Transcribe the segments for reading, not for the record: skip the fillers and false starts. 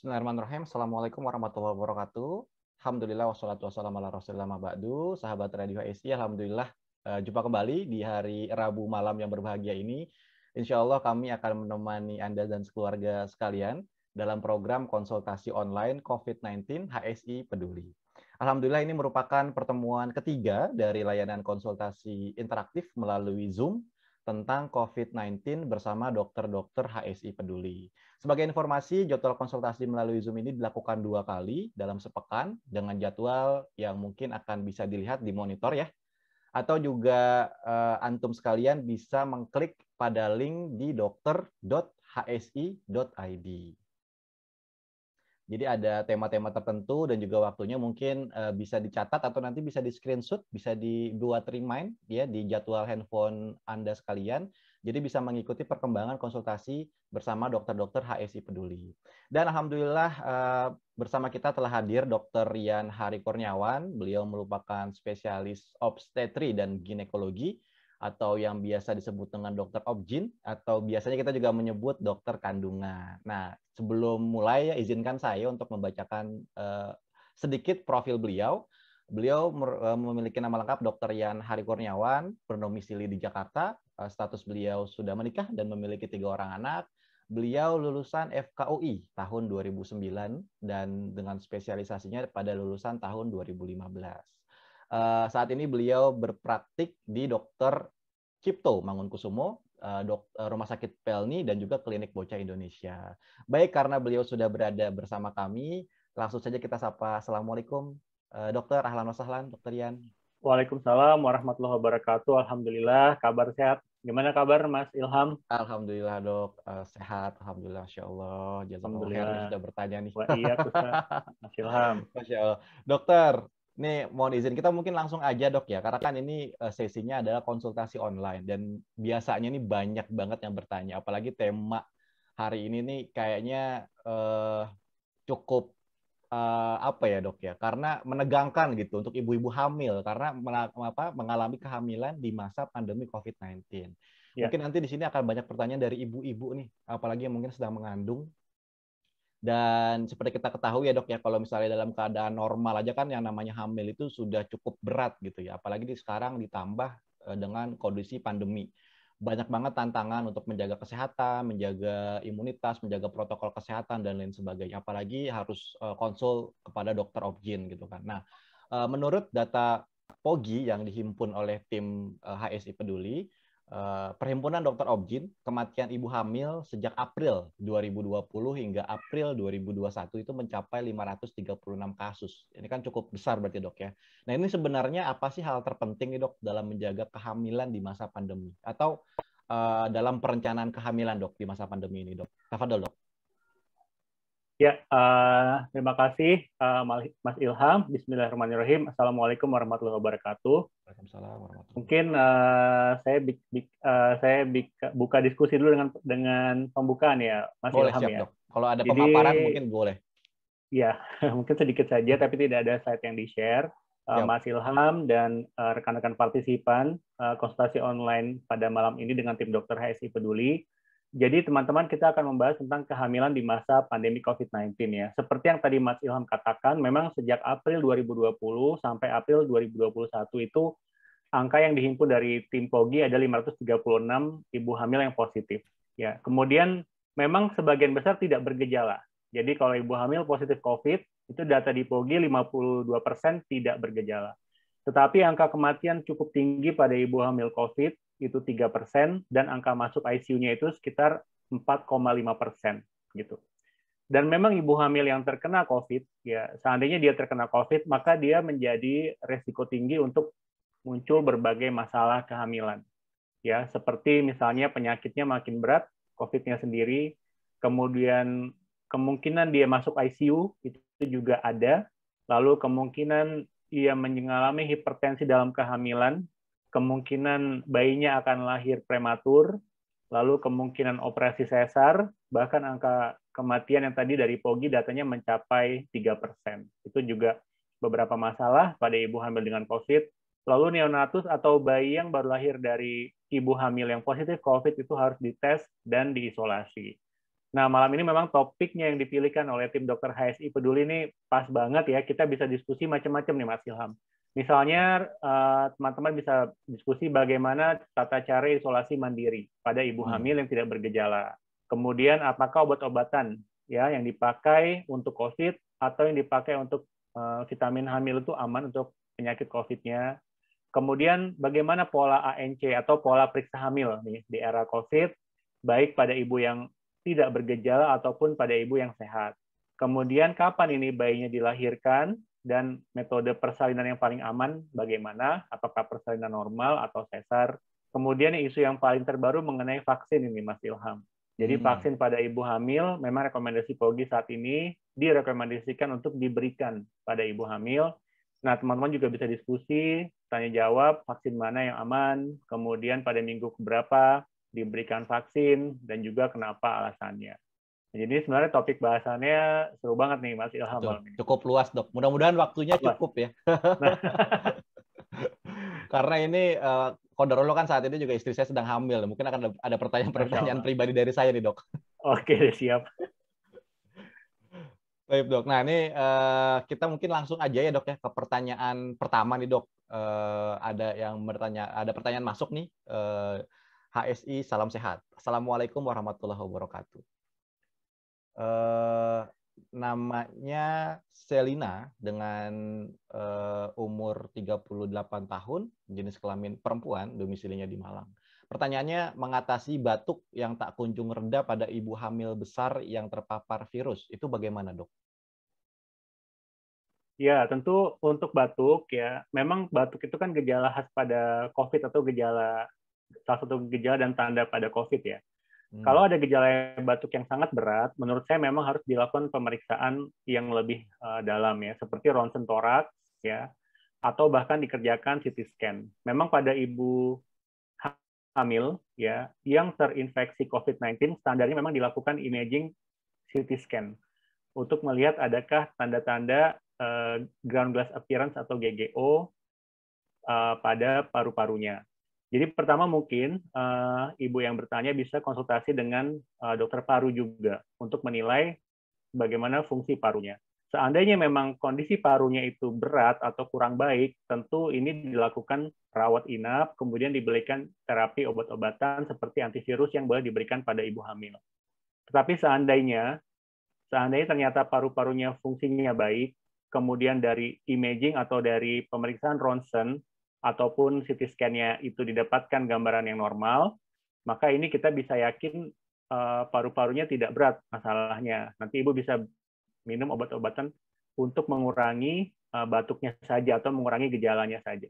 Bismillahirrahmanirrahim. Assalamualaikum warahmatullahi wabarakatuh. Alhamdulillah wassalatu wassalamu ala rasulillah ma ba'du. Sahabat Radio HSI, alhamdulillah jumpa kembali di hari Rabu malam yang berbahagia ini. Insya Allah kami akan menemani Anda dan sekeluarga sekalian dalam program konsultasi online COVID-19 HSI Peduli. Alhamdulillah ini merupakan pertemuan ketiga dari layanan konsultasi interaktif melalui Zoom tentang COVID-19 bersama dokter-dokter HSI Peduli. Sebagai informasi, jadwal konsultasi melalui Zoom ini dilakukan 2 kali dalam sepekan dengan jadwal yang mungkin akan bisa dilihat di monitor ya. Atau juga antum sekalian bisa mengklik pada link di dokter.hsi.id. Jadi ada tema-tema tertentu dan juga waktunya mungkin bisa dicatat atau nanti bisa di screenshot, bisa dibuat remind ya di jadwal handphone Anda sekalian. Jadi bisa mengikuti perkembangan konsultasi bersama dokter-dokter HSI Peduli. Dan alhamdulillah bersama kita telah hadir Dr. Rian Hari Kurniawan. Beliau merupakan spesialis obstetri dan ginekologi atau yang biasa disebut dengan dokter obgyn, atau biasanya kita juga menyebut dokter kandungan. Nah, sebelum mulai, izinkan saya untuk membacakan sedikit profil beliau. Beliau memiliki nama lengkap Dr. Rian Hari Kurniawan, berdomisili di Jakarta. Status beliau sudah menikah dan memiliki 3 orang anak. Beliau lulusan FKUI tahun 2009 dan dengan spesialisasinya pada lulusan tahun 2015. Saat ini beliau berpraktik di Dr. Cipto Mangunkusumo, Rumah Sakit Pelni, dan juga Klinik Bocah Indonesia. Baik, karena beliau sudah berada bersama kami, langsung saja kita sapa. Assalamualaikum, dokter. Ahlan wa sahlan, dokter Rian. Waalaikumsalam warahmatullahi wabarakatuh. Alhamdulillah, kabar sehat. Gimana kabar Mas Ilham? Alhamdulillah dok, sehat. Alhamdulillah, Masya Allah. Jazakallah khair nih sudah bertanya nih. Wah, iya, Mas Ilham. Masya Allah. Dokter, nih mohon izin kita mungkin langsung aja dok ya, karena kan ini sesinya adalah konsultasi online dan biasanya nih banyak banget yang bertanya, apalagi tema hari ini nih kayaknya cukup apa ya dok ya, karena menegangkan gitu untuk ibu-ibu hamil karena mengalami kehamilan di masa pandemi COVID-19. Ya. Mungkin nanti di sini akan banyak pertanyaan dari ibu-ibu nih, apalagi yang mungkin sedang mengandung. Dan seperti kita ketahui ya dok ya, kalau misalnya dalam keadaan normal aja kan yang namanya hamil itu sudah cukup berat gitu ya, apalagi sekarang ditambah dengan kondisi pandemi. Banyak banget tantangan untuk menjaga kesehatan, menjaga imunitas, menjaga protokol kesehatan dan lain sebagainya. Apalagi harus konsul kepada dokter obgyn gitu kan. Nah, menurut data POGI yang dihimpun oleh tim HSI Peduli, Perhimpunan Dokter Obgyn, kematian ibu hamil sejak April 2020 hingga April 2021 itu mencapai 536 kasus. Ini kan cukup besar berarti dok ya. Nah ini sebenarnya apa sih hal terpenting nih dok dalam menjaga kehamilan di masa pandemi? Atau dalam perencanaan kehamilan dok di masa pandemi ini dok? Tafadhol dok. Ya, terima kasih Mas Ilham. Bismillahirrahmanirrahim. Assalamualaikum warahmatullahi wabarakatuh. Waalaikumsalam warahmatullahi wabarakatuh. Mungkin saya buka diskusi dulu dengan pembukaan ya, Mas Boleh, Ilham siap ya. dok. Kalau ada Jadi, pemaparan mungkin boleh. Ya, mungkin sedikit saja, tapi tidak ada slide yang di-share. Mas Ilham dan rekan-rekan partisipan konsultasi online pada malam ini dengan tim dokter HSI Peduli. Jadi teman-teman, kita akan membahas tentang kehamilan di masa pandemi COVID-19 ya. Seperti yang tadi Mas Ilham katakan, memang sejak April 2020 sampai April 2021 itu angka yang dihimpun dari tim POGI ada 536 ibu hamil yang positif. Ya, kemudian memang sebagian besar tidak bergejala. Jadi kalau ibu hamil positif COVID, itu data di POGI 52% tidak bergejala. Tetapi angka kematian cukup tinggi pada ibu hamil COVID, itu 3%, dan angka masuk ICU-nya itu sekitar 4,5%. Gitu. Dan memang ibu hamil yang terkena COVID, ya seandainya dia terkena COVID, maka dia menjadi resiko tinggi untuk muncul berbagai masalah kehamilan. Ya, seperti misalnya penyakitnya makin berat, COVID-nya sendiri, kemudian kemungkinan dia masuk ICU itu juga ada, lalu kemungkinan ia mengalami hipertensi dalam kehamilan, kemungkinan bayinya akan lahir prematur, lalu kemungkinan operasi sesar, bahkan angka kematian yang tadi dari POGI datanya mencapai 3%. Itu juga beberapa masalah pada ibu hamil dengan COVID. Lalu neonatus atau bayi yang baru lahir dari ibu hamil yang positif COVID itu harus dites dan diisolasi. Nah, malam ini memang topiknya yang dipilihkan oleh tim dokter HSI Peduli ini pas banget ya. Kita bisa diskusi macam-macam nih, Mas Ilham. Misalnya, teman-teman bisa diskusi bagaimana tata cara isolasi mandiri pada ibu hamil yang tidak bergejala. Kemudian, apakah obat-obatan ya yang dipakai untuk COVID atau yang dipakai untuk vitamin hamil itu aman untuk penyakit COVID-nya. Kemudian, bagaimana pola ANC atau pola periksa hamil nih di era COVID, baik pada ibu yang tidak bergejala ataupun pada ibu yang sehat. Kemudian kapan ini bayinya dilahirkan dan metode persalinan yang paling aman bagaimana? Apakah persalinan normal atau sesar? Kemudian isu yang paling terbaru mengenai vaksin ini, Mas Ilham. Jadi vaksin pada ibu hamil memang rekomendasi POGI saat ini direkomendasikan untuk diberikan pada ibu hamil. Nah, teman-teman juga bisa diskusi, tanya jawab, vaksin mana yang aman, kemudian pada minggu keberapa diberikan vaksin, dan juga kenapa alasannya. Jadi sebenarnya topik bahasannya seru banget nih, Mas Ilham. Cukup luas, Dok. Mudah-mudahan waktunya cukup ya. Nah. Karena ini kodarullah kan saat ini juga istri saya sedang hamil. Mungkin akan ada pertanyaan-pertanyaan pribadi dari saya nih, Dok. Oke, siap. Baik, Dok. Nah, ini kita mungkin langsung aja ya, Dok ya, ke pertanyaan pertama nih, Dok. Ada pertanyaan masuk nih. HSI, salam sehat. Assalamualaikum warahmatullahi wabarakatuh. Namanya Selina dengan umur 38 tahun, jenis kelamin perempuan, domisilinya di Malang. Pertanyaannya, mengatasi batuk yang tak kunjung reda pada ibu hamil besar yang terpapar virus, itu bagaimana, Dok? Ya, tentu untuk batuk ya, memang batuk itu kan gejala khas pada COVID atau salah satu gejala dan tanda pada COVID ya. Kalau ada gejala batuk yang sangat berat, menurut saya memang harus dilakukan pemeriksaan yang lebih dalam ya, seperti ronsen toraks ya, atau bahkan dikerjakan CT scan. Memang pada ibu hamil ya yang terinfeksi COVID-19 standarnya memang dilakukan imaging CT scan untuk melihat adakah tanda-tanda ground glass appearance atau GGO pada paru-parunya. Jadi pertama mungkin ibu yang bertanya bisa konsultasi dengan dokter paru juga untuk menilai bagaimana fungsi parunya. Seandainya memang kondisi parunya itu berat atau kurang baik, tentu ini dilakukan rawat inap, kemudian diberikan terapi obat-obatan seperti antivirus yang boleh diberikan pada ibu hamil. Tetapi seandainya ternyata paru-parunya fungsinya baik, kemudian dari imaging atau dari pemeriksaan ronsen ataupun CT scan-nya itu didapatkan gambaran yang normal, maka ini kita bisa yakin paru-parunya tidak berat masalahnya. Nanti ibu bisa minum obat-obatan untuk mengurangi batuknya saja atau mengurangi gejalanya saja.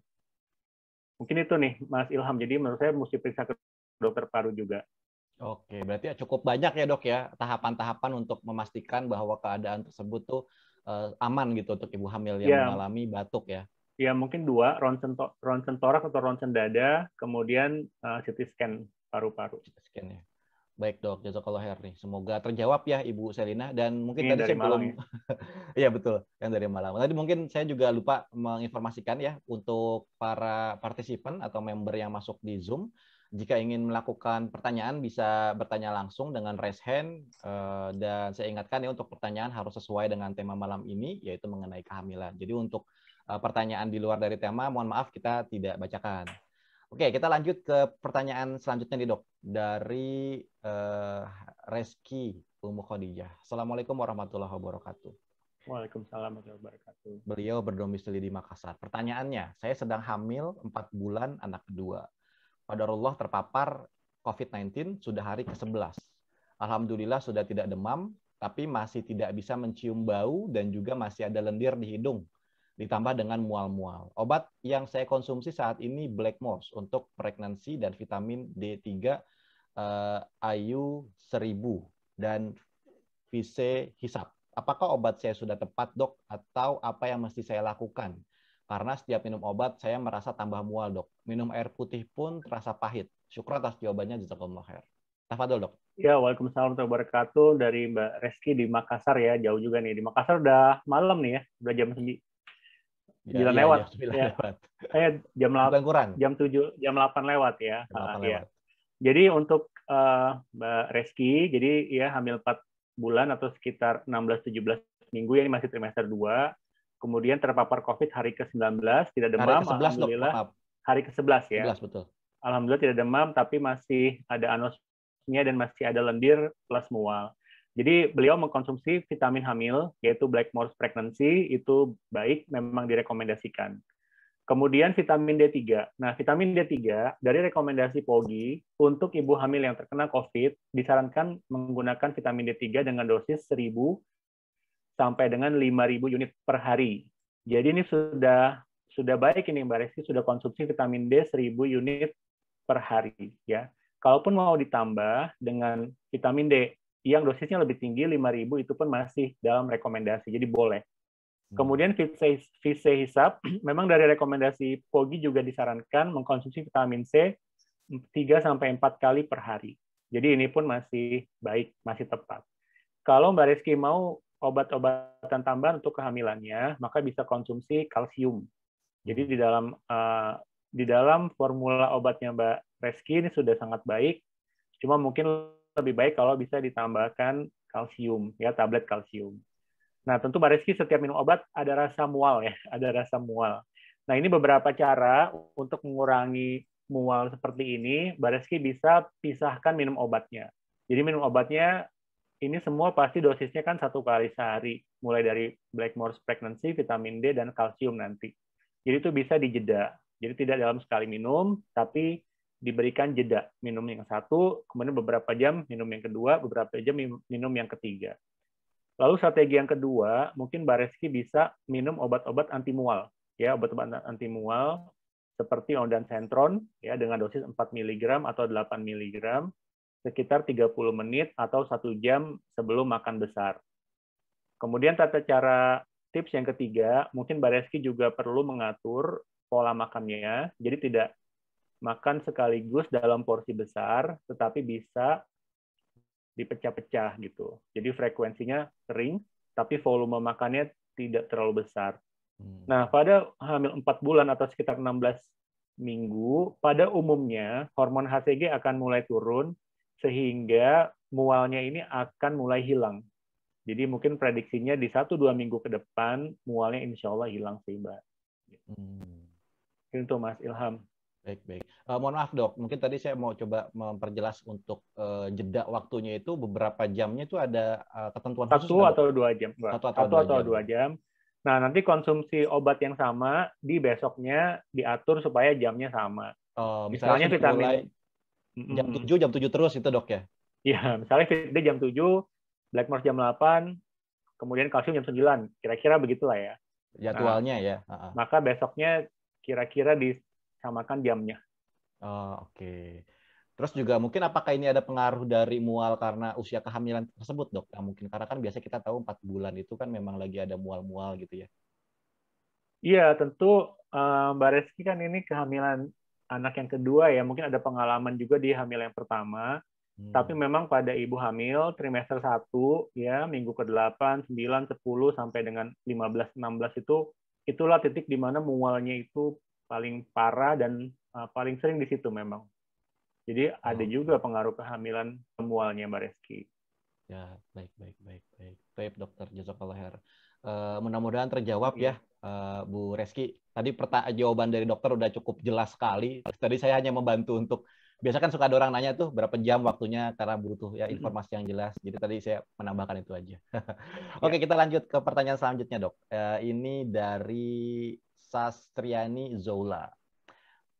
Mungkin itu nih, Mas Ilham. Jadi menurut saya mesti periksa ke dokter paru juga. Oke, berarti cukup banyak ya, Dok ya, tahapan-tahapan untuk memastikan bahwa keadaan tersebut tuh aman gitu untuk ibu hamil yang mengalami batuk ya. Ya, mungkin 2, ronsen toraks atau ronsen dada, kemudian CT scan paru-paru. CT scan ya. Baik, Dok, jazakallah khair nih. Semoga terjawab ya Ibu Selina, dan mungkin ini tadi saya Malang, belum Iya betul, yang dari Malang. Tadi mungkin saya juga lupa menginformasikan ya untuk para partisipan atau member yang masuk di Zoom, jika ingin melakukan pertanyaan bisa bertanya langsung dengan raise hand, dan saya ingatkan ya untuk pertanyaan harus sesuai dengan tema malam ini, yaitu mengenai kehamilan. Jadi untuk pertanyaan di luar dari tema, mohon maaf kita tidak bacakan. Oke, kita lanjut ke pertanyaan selanjutnya nih, Dok. Dari Reski Umu Khadijah. Assalamualaikum warahmatullahi wabarakatuh. Waalaikumsalam warahmatullahi wabarakatuh. Beliau berdomisili di Makassar. Pertanyaannya, saya sedang hamil 4 bulan anak kedua. Qadarullah terpapar COVID-19 sudah hari ke-11. Alhamdulillah sudah tidak demam, tapi masih tidak bisa mencium bau dan juga masih ada lendir di hidung, ditambah dengan mual-mual. Obat yang saya konsumsi saat ini Blackmores untuk pregnancy dan vitamin D3 IU 1000 dan VC Hisap. Apakah obat saya sudah tepat, Dok, atau apa yang mesti saya lakukan? Karena setiap minum obat saya merasa tambah mual, Dok. Minum air putih pun terasa pahit. Syukur atas jawabannya, jazakallahu khair. Tafadhol, Dok. Ya, waalaikumsalam warahmatullahi wabarakatuh dari Mbak Reski di Makassar ya, jauh juga nih. Di Makassar udah malam nih ya, udah jam 9 lewat. Jam 8 lewat ya. Jam 8 lewat. Jadi untuk Mbak Reski. Jadi ya hamil 4 bulan atau sekitar 16-17 minggu, ya, ini masih trimester 2. Kemudian terpapar COVID hari ke-19, tidak Hari demam, ke-11 dok, alhamdulillah. maaf. Hari ke-11 ya. 11 betul. Alhamdulillah tidak demam, tapi masih ada anosmia dan masih ada lendir plus mual. Jadi beliau mengkonsumsi vitamin hamil, yaitu Blackmore's Pregnancy, itu baik, memang direkomendasikan. Kemudian vitamin D3. Nah, vitamin D3 dari rekomendasi POGI untuk ibu hamil yang terkena COVID disarankan menggunakan vitamin D3 dengan dosis 1.000 sampai dengan 5.000 unit per hari. Jadi ini sudah baik ini Mbak Reski, sudah konsumsi vitamin D 1.000 unit per hari ya. Kalaupun mau ditambah dengan vitamin D yang dosisnya lebih tinggi 5.000 itu pun masih dalam rekomendasi, jadi boleh. Kemudian Vise Hisap, memang dari rekomendasi POGI juga disarankan mengkonsumsi vitamin C 3-4 kali per hari. Jadi ini pun masih baik, masih tepat. Kalau Mbak Reski mau obat-obatan tambahan untuk kehamilannya, maka bisa konsumsi kalsium. Jadi di dalam formula obatnya Mbak Reski ini sudah sangat baik, cuma mungkin lebih baik kalau bisa ditambahkan kalsium, ya, tablet kalsium. Nah, tentu Mbak Reski setiap minum obat ada rasa mual ya, ada rasa mual. Nah, ini beberapa cara untuk mengurangi mual seperti ini. Mbak Reski bisa pisahkan minum obatnya. Jadi minum obatnya ini semua pasti dosisnya kan 1 kali sehari, mulai dari Blackmore's Pregnancy, vitamin D, dan kalsium nanti. Jadi itu bisa dijeda. Jadi tidak dalam sekali minum, tapi diberikan jeda. Minum yang satu, kemudian beberapa jam minum yang kedua, beberapa jam minum yang ketiga. Lalu strategi yang kedua, mungkin Mbak Reski bisa minum obat-obat anti mual, ya, obat-obat anti mual seperti ondansetron, ya, dengan dosis 4 mg atau 8 mg sekitar 30 menit atau 1 jam sebelum makan besar. Kemudian tata cara tips yang ketiga, mungkin Mbak Reski juga perlu mengatur pola makannya, jadi tidak makan sekaligus dalam porsi besar, tetapi bisa dipecah-pecah gitu. Jadi frekuensinya sering, tapi volume makannya tidak terlalu besar. Nah, pada hamil 4 bulan atau sekitar 16 minggu, pada umumnya hormon HCG akan mulai turun, sehingga mualnya ini akan mulai hilang. Jadi mungkin prediksinya di 1-2 minggu ke depan, mualnya insya Allah hilang sih, Mbak. Itu Mas Ilham. Baik. Mohon maaf dok, mungkin tadi saya mau coba memperjelas untuk jeda waktunya itu beberapa jamnya itu ada ketentuan khusus nggak, dok? 1 atau 2 jam, Mbak. 1 atau 2 jam. Nah, nanti konsumsi obat yang sama di besoknya diatur supaya jamnya sama. Misalnya vitamin jam 7 terus itu dok ya? Iya, misalnya Fit jam 7, Blackmore jam 8, kemudian kalsium jam 9. Kira-kira begitulah ya. Jadwalnya ya. Maka besoknya kira-kira disamakan jamnya. Oke. Terus juga mungkin apakah ini ada pengaruh dari mual karena usia kehamilan tersebut, dok? Nah, mungkin karena kan biasa kita tahu 4 bulan itu kan memang lagi ada mual-mual gitu ya. Iya, tentu Mbak Reski kan ini kehamilan anak yang kedua ya. Mungkin ada pengalaman juga di hamil yang pertama. Tapi memang pada ibu hamil trimester 1 ya, minggu ke-8, 9, 10 sampai dengan 15, 16 itulah titik di mana mualnya itu paling parah dan paling sering di situ memang. Jadi ada juga pengaruh kehamilan mualnya Mbak Reski. Ya, baik. Baik, dokter, jazakallah khair. Mudah-mudahan terjawab ya, Bu Reski. Tadi jawaban dari dokter udah cukup jelas sekali. Tadi saya hanya membantu untuk, biasa kan suka ada orang nanya tuh berapa jam waktunya karena butuh ya informasi yang jelas. Jadi tadi saya menambahkan itu aja. Oke, kita lanjut ke pertanyaan selanjutnya, dok. Ini dari Sastriani Zoula.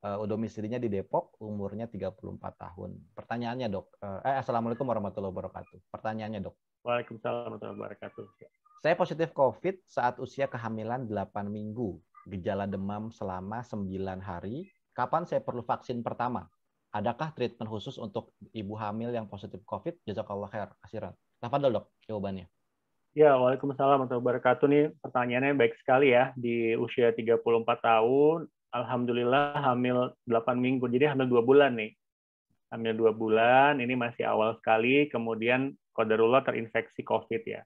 Domisilinya di Depok, umurnya 34 tahun. Pertanyaannya, dok. Assalamualaikum warahmatullahi wabarakatuh. Pertanyaannya, dok. Waalaikumsalam warahmatullahi wabarakatuh. Saya positif COVID saat usia kehamilan 8 minggu. Gejala demam selama 9 hari. Kapan saya perlu vaksin pertama? Adakah treatment khusus untuk ibu hamil yang positif COVID? Jazakallah khair. Kasiran. Tafadhol, dok, jawabannya. Ya, waalaikumsalam warahmatullahi wabarakatuh. Nih pertanyaannya baik sekali ya. Di usia 34 tahun, alhamdulillah hamil 8 minggu. Jadi hamil 2 bulan nih. Hamil 2 bulan, ini masih awal sekali. Kemudian qadarullah terinfeksi COVID ya.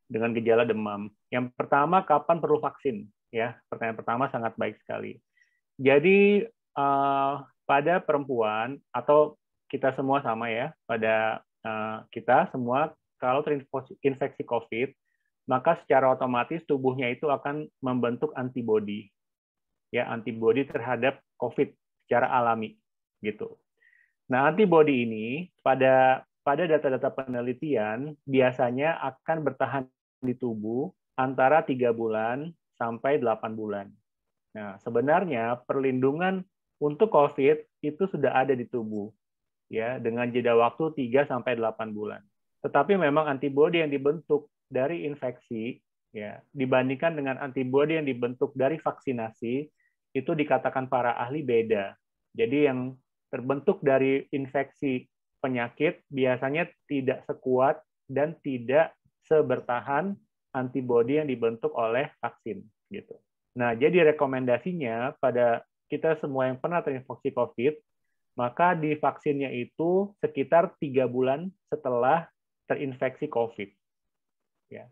Dengan gejala demam. Yang pertama, kapan perlu vaksin? Ya, pertanyaan pertama sangat baik sekali. Jadi pada perempuan atau kita semua sama ya, pada kita semua kalau terinfeksi COVID, maka secara otomatis tubuhnya itu akan membentuk antibodi, ya antibodi terhadap COVID secara alami, gitu. Nah, antibodi ini pada data-data penelitian biasanya akan bertahan di tubuh antara 3 bulan sampai 8 bulan. Nah, sebenarnya perlindungan untuk COVID itu sudah ada di tubuh, ya, dengan jeda waktu 3 sampai 8 bulan. Tetapi memang antibodi yang dibentuk dari infeksi, ya, dibandingkan dengan antibodi yang dibentuk dari vaksinasi, itu dikatakan para ahli beda. Jadi yang terbentuk dari infeksi penyakit biasanya tidak sekuat dan tidak sebertahan antibodi yang dibentuk oleh vaksin, gitu. Nah, jadi rekomendasinya pada kita semua yang pernah terinfeksi COVID, maka di vaksinnya itu sekitar 3 bulan setelah terinfeksi COVID. Ya.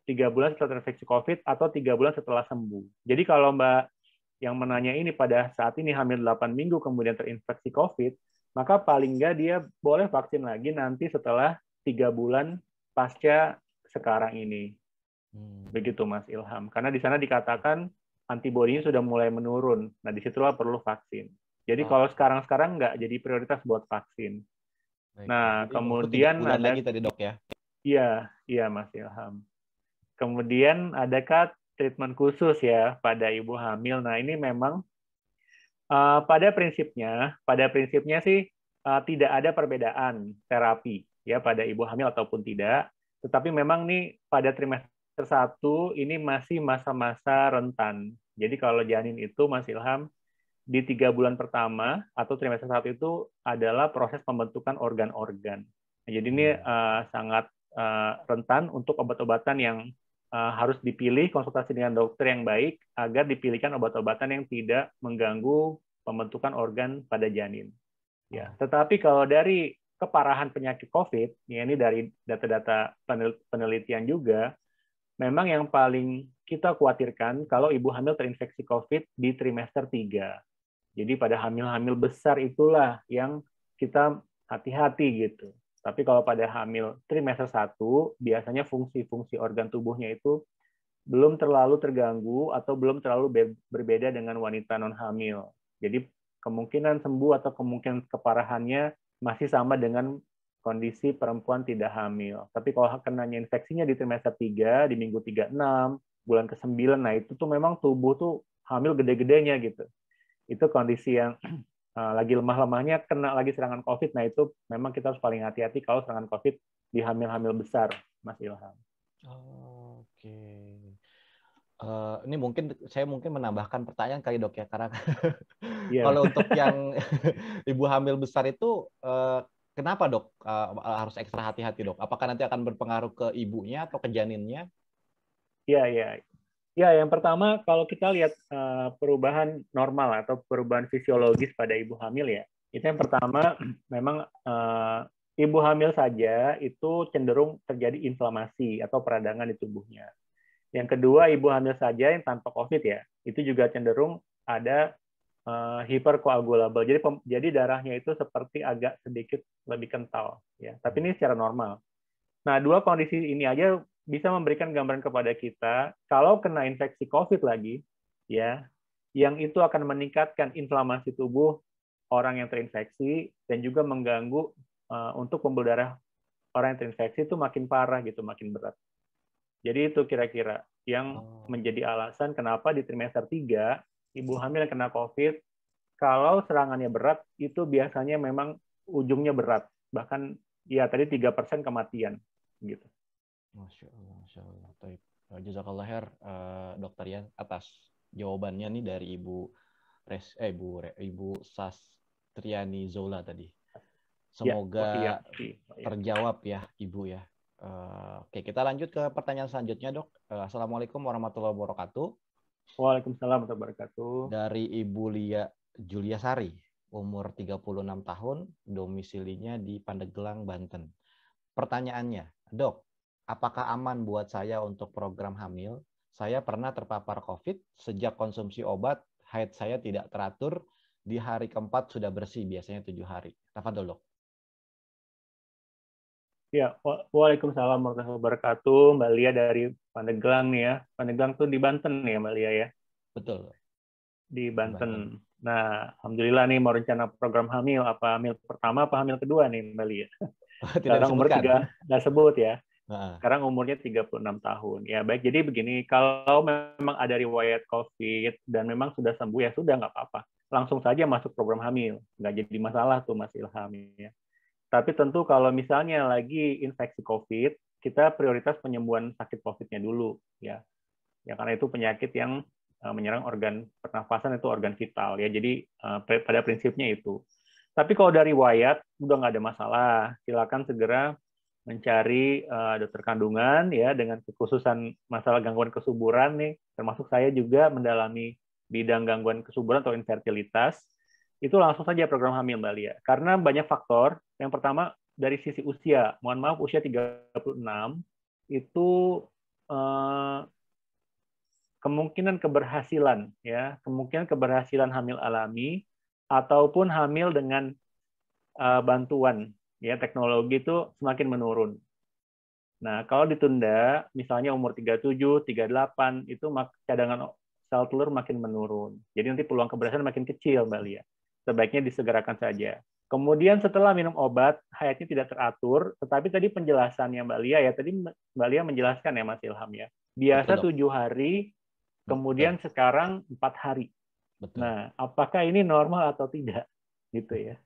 3 bulan setelah terinfeksi COVID atau 3 bulan setelah sembuh. Jadi kalau Mbak yang menanya ini pada saat ini hamil 8 minggu kemudian terinfeksi COVID, maka paling nggak dia boleh vaksin lagi nanti setelah 3 bulan pasca sekarang ini. Begitu Mas Ilham. Karena di sana dikatakan antibodinya sudah mulai menurun. Nah, disitulah perlu vaksin. Jadi kalau sekarang nggak jadi prioritas buat vaksin. Baik. Nah, Jadi kemudian 3 bulan ada lagi tadi dok ya? Iya Mas Ilham. Kemudian adakah treatment khusus ya pada ibu hamil? Nah, ini memang pada prinsipnya sih tidak ada perbedaan terapi ya pada ibu hamil ataupun tidak. Tetapi memang nih pada trimester 1 ini masih masa-masa rentan. Jadi kalau janin itu Mas Ilham di 3 bulan pertama atau trimester 1 itu adalah proses pembentukan organ-organ. Jadi ini sangat rentan untuk obat-obatan yang harus dipilih konsultasi dengan dokter yang baik agar dipilihkan obat-obatan yang tidak mengganggu pembentukan organ pada janin. Ya, tetapi kalau dari keparahan penyakit COVID, ya ini dari data-data penelitian juga, memang yang paling kita khawatirkan kalau ibu hamil terinfeksi COVID di trimester 3. Jadi pada hamil-hamil besar itulah yang kita hati-hati gitu. Tapi kalau pada hamil trimester 1, biasanya fungsi-fungsi organ tubuhnya itu belum terlalu terganggu atau belum terlalu berbeda dengan wanita non-hamil. Jadi kemungkinan sembuh atau kemungkinan keparahannya masih sama dengan kondisi perempuan tidak hamil. Tapi kalau kenanya infeksinya di trimester 3, di minggu 36, bulan ke-9, nah itu tuh memang tubuh tuh hamil gede-gedenya gitu. Itu kondisi yang lagi lemah-lemahnya kena lagi serangan COVID. Nah itu memang kita harus paling hati-hati kalau serangan COVID di hamil-hamil besar, Mas Ilham. Oke. Ini saya mungkin menambahkan pertanyaan kali dok ya, karena kalau untuk yang ibu hamil besar itu kenapa dok harus ekstra hati-hati dok? Apakah nanti akan berpengaruh ke ibunya atau ke janinnya? Ya, yang pertama kalau kita lihat perubahan normal atau perubahan fisiologis pada ibu hamil ya, itu yang pertama memang ibu hamil saja itu cenderung terjadi inflamasi atau peradangan di tubuhnya. Yang kedua, ibu hamil saja yang tanpa COVID ya, itu juga cenderung ada hiperkoagulable. Jadi darahnya itu seperti agak sedikit lebih kental ya. Tapi ini secara normal. Nah, dua kondisi ini aja bisa memberikan gambaran kepada kita kalau kena infeksi COVID lagi, ya, yang itu akan meningkatkan inflamasi tubuh orang yang terinfeksi dan juga mengganggu untuk pembuluh darah orang yang terinfeksi itu makin parah gitu, makin berat. Jadi itu kira-kira yang menjadi alasan kenapa di trimester 3 ibu hamil yang kena COVID kalau serangannya berat itu biasanya memang ujungnya berat, bahkan ya tadi 3% kematian gitu. Masya Allah. Jazakallah khair, dokter ya, atas jawabannya nih dari Ibu Sastriani Zola tadi. Semoga terjawab ya Ibu ya. Oke, kita lanjut ke pertanyaan selanjutnya dok. Assalamualaikum warahmatullahi wabarakatuh. Waalaikumsalam warahmatullahi wabarakatuh. Dari Ibu Lia Julia Sari, umur 36 tahun, domisilinya di Pandeglang, Banten. Pertanyaannya, dok, apakah aman buat saya untuk program hamil? Saya pernah terpapar COVID, sejak konsumsi obat, haid saya tidak teratur, di hari keempat sudah bersih, biasanya 7 hari. Tafadhol dok. Ya, waalaikumsalam warahmatullahi wabarakatuh. Mbak Lia dari Pandeglang nih ya. Pandeglang tuh di Banten ya, Mbak Lia ya. Betul, Di di Banten. Banten. Nah, alhamdulillah nih mau rencana program hamil. Apa hamil pertama, apa hamil kedua nih, Mbak Lia? Tidak Sekarang umur disebutkan. 3, nggak sebut ya. Nah, Sekarang umurnya 36 tahun. Ya, baik. Jadi begini, kalau memang ada riwayat COVID dan memang sudah sembuh, ya sudah, nggak apa-apa. Langsung saja masuk program hamil. Nggak jadi masalah tuh, Mas Ilham. Ya. Tapi tentu kalau misalnya lagi infeksi COVID, kita prioritas penyembuhan sakit COVID-nya dulu. Ya, karena itu penyakit yang menyerang organ pernafasan, itu organ vital. Ya, jadi pada prinsipnya itu. Tapi kalau dari riwayat, udah nggak ada masalah. Silakan segera mencari dokter kandungan ya dengan kekhususan masalah gangguan kesuburan nih, termasuk saya juga mendalami bidang gangguan kesuburan atau infertilitas. Itu langsung saja program hamil, Mbak Lia. Karena banyak faktor. Yang pertama dari sisi usia. Mohon maaf, usia 36 itu eh, kemungkinan keberhasilan ya, kemungkinan keberhasilan hamil alami ataupun hamil dengan bantuan ya teknologi itu semakin menurun. Nah, kalau ditunda, misalnya umur 37, 38, itu cadangan sel telur makin menurun. Jadi nanti peluang keberhasilan makin kecil, Mbak Lia. Sebaiknya disegerakan saja. Kemudian setelah minum obat, haidnya tidak teratur, tetapi tadi penjelasannya Mbak Lia ya, tadi Mbak Lia menjelaskan ya Mas Ilham ya. betul Biasa dok. 7 hari, kemudian Betul, sekarang 4 hari. betul. Nah, apakah ini normal atau tidak? Gitu ya.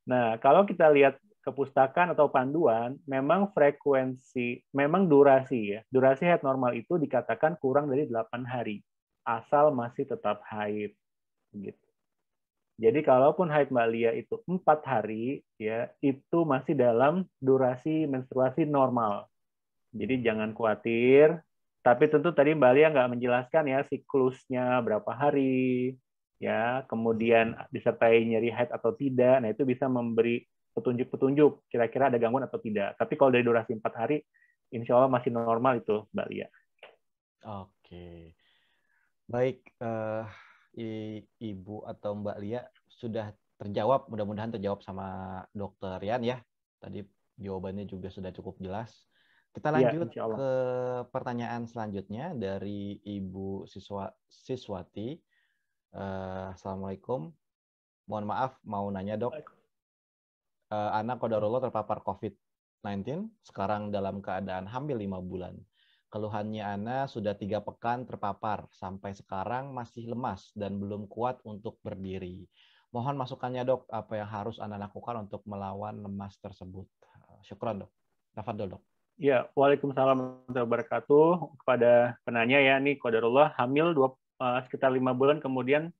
Nah, kalau kita lihat kepustakaan atau panduan, memang frekuensi, memang durasi ya. Durasi haid normal itu dikatakan kurang dari 8 hari, asal masih tetap haid. Gitu. Jadi kalaupun haid Mbak Lia itu 4 hari, ya itu masih dalam durasi menstruasi normal. Jadi jangan khawatir. Tapi tentu tadi Mbak Lia nggak menjelaskan ya siklusnya berapa hari, ya kemudian disertai nyeri haid atau tidak. Nah itu bisa memberi petunjuk-petunjuk kira-kira ada gangguan atau tidak. Tapi kalau dari durasi 4 hari, insya Allah masih normal itu Mbak Lia. Oke, baik. Ibu atau Mbak Lia sudah terjawab, mudah-mudahan terjawab sama Dokter Rian ya. Tadi jawabannya juga sudah cukup jelas. Kita Iya, lanjut insya Allah. ke pertanyaan selanjutnya dari Ibu Siswati. Assalamualaikum. Mohon maaf, mau nanya dok. Anak qadarullah terpapar COVID-19, sekarang dalam keadaan hamil 5 bulan. Keluhannya Ana sudah 3 pekan terpapar, sampai sekarang masih lemas dan belum kuat untuk berdiri. Mohon masukannya dok, apa yang harus Ana lakukan untuk melawan lemas tersebut. Syukran dok. Tafadhol dok. Ya, waalaikumsalam warahmatullahi wabarakatuh. Kepada penanya ya, nih qadarullah hamil sekitar 5 bulan kemudian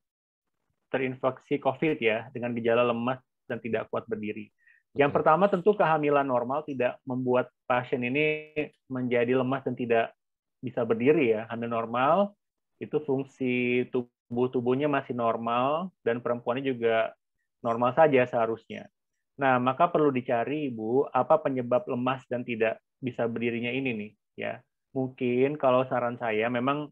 terinfeksi COVID ya, dengan gejala lemas dan tidak kuat berdiri. Yang Betul. pertama tentu kehamilan normal tidak membuat pasien ini menjadi lemas dan tidak bisa berdiri ya. Hamil normal itu fungsi tubuhnya masih normal dan perempuannya juga normal saja seharusnya. Nah, maka perlu dicari Ibu apa penyebab lemas dan tidak bisa berdirinya ini nih ya. Mungkin kalau saran saya memang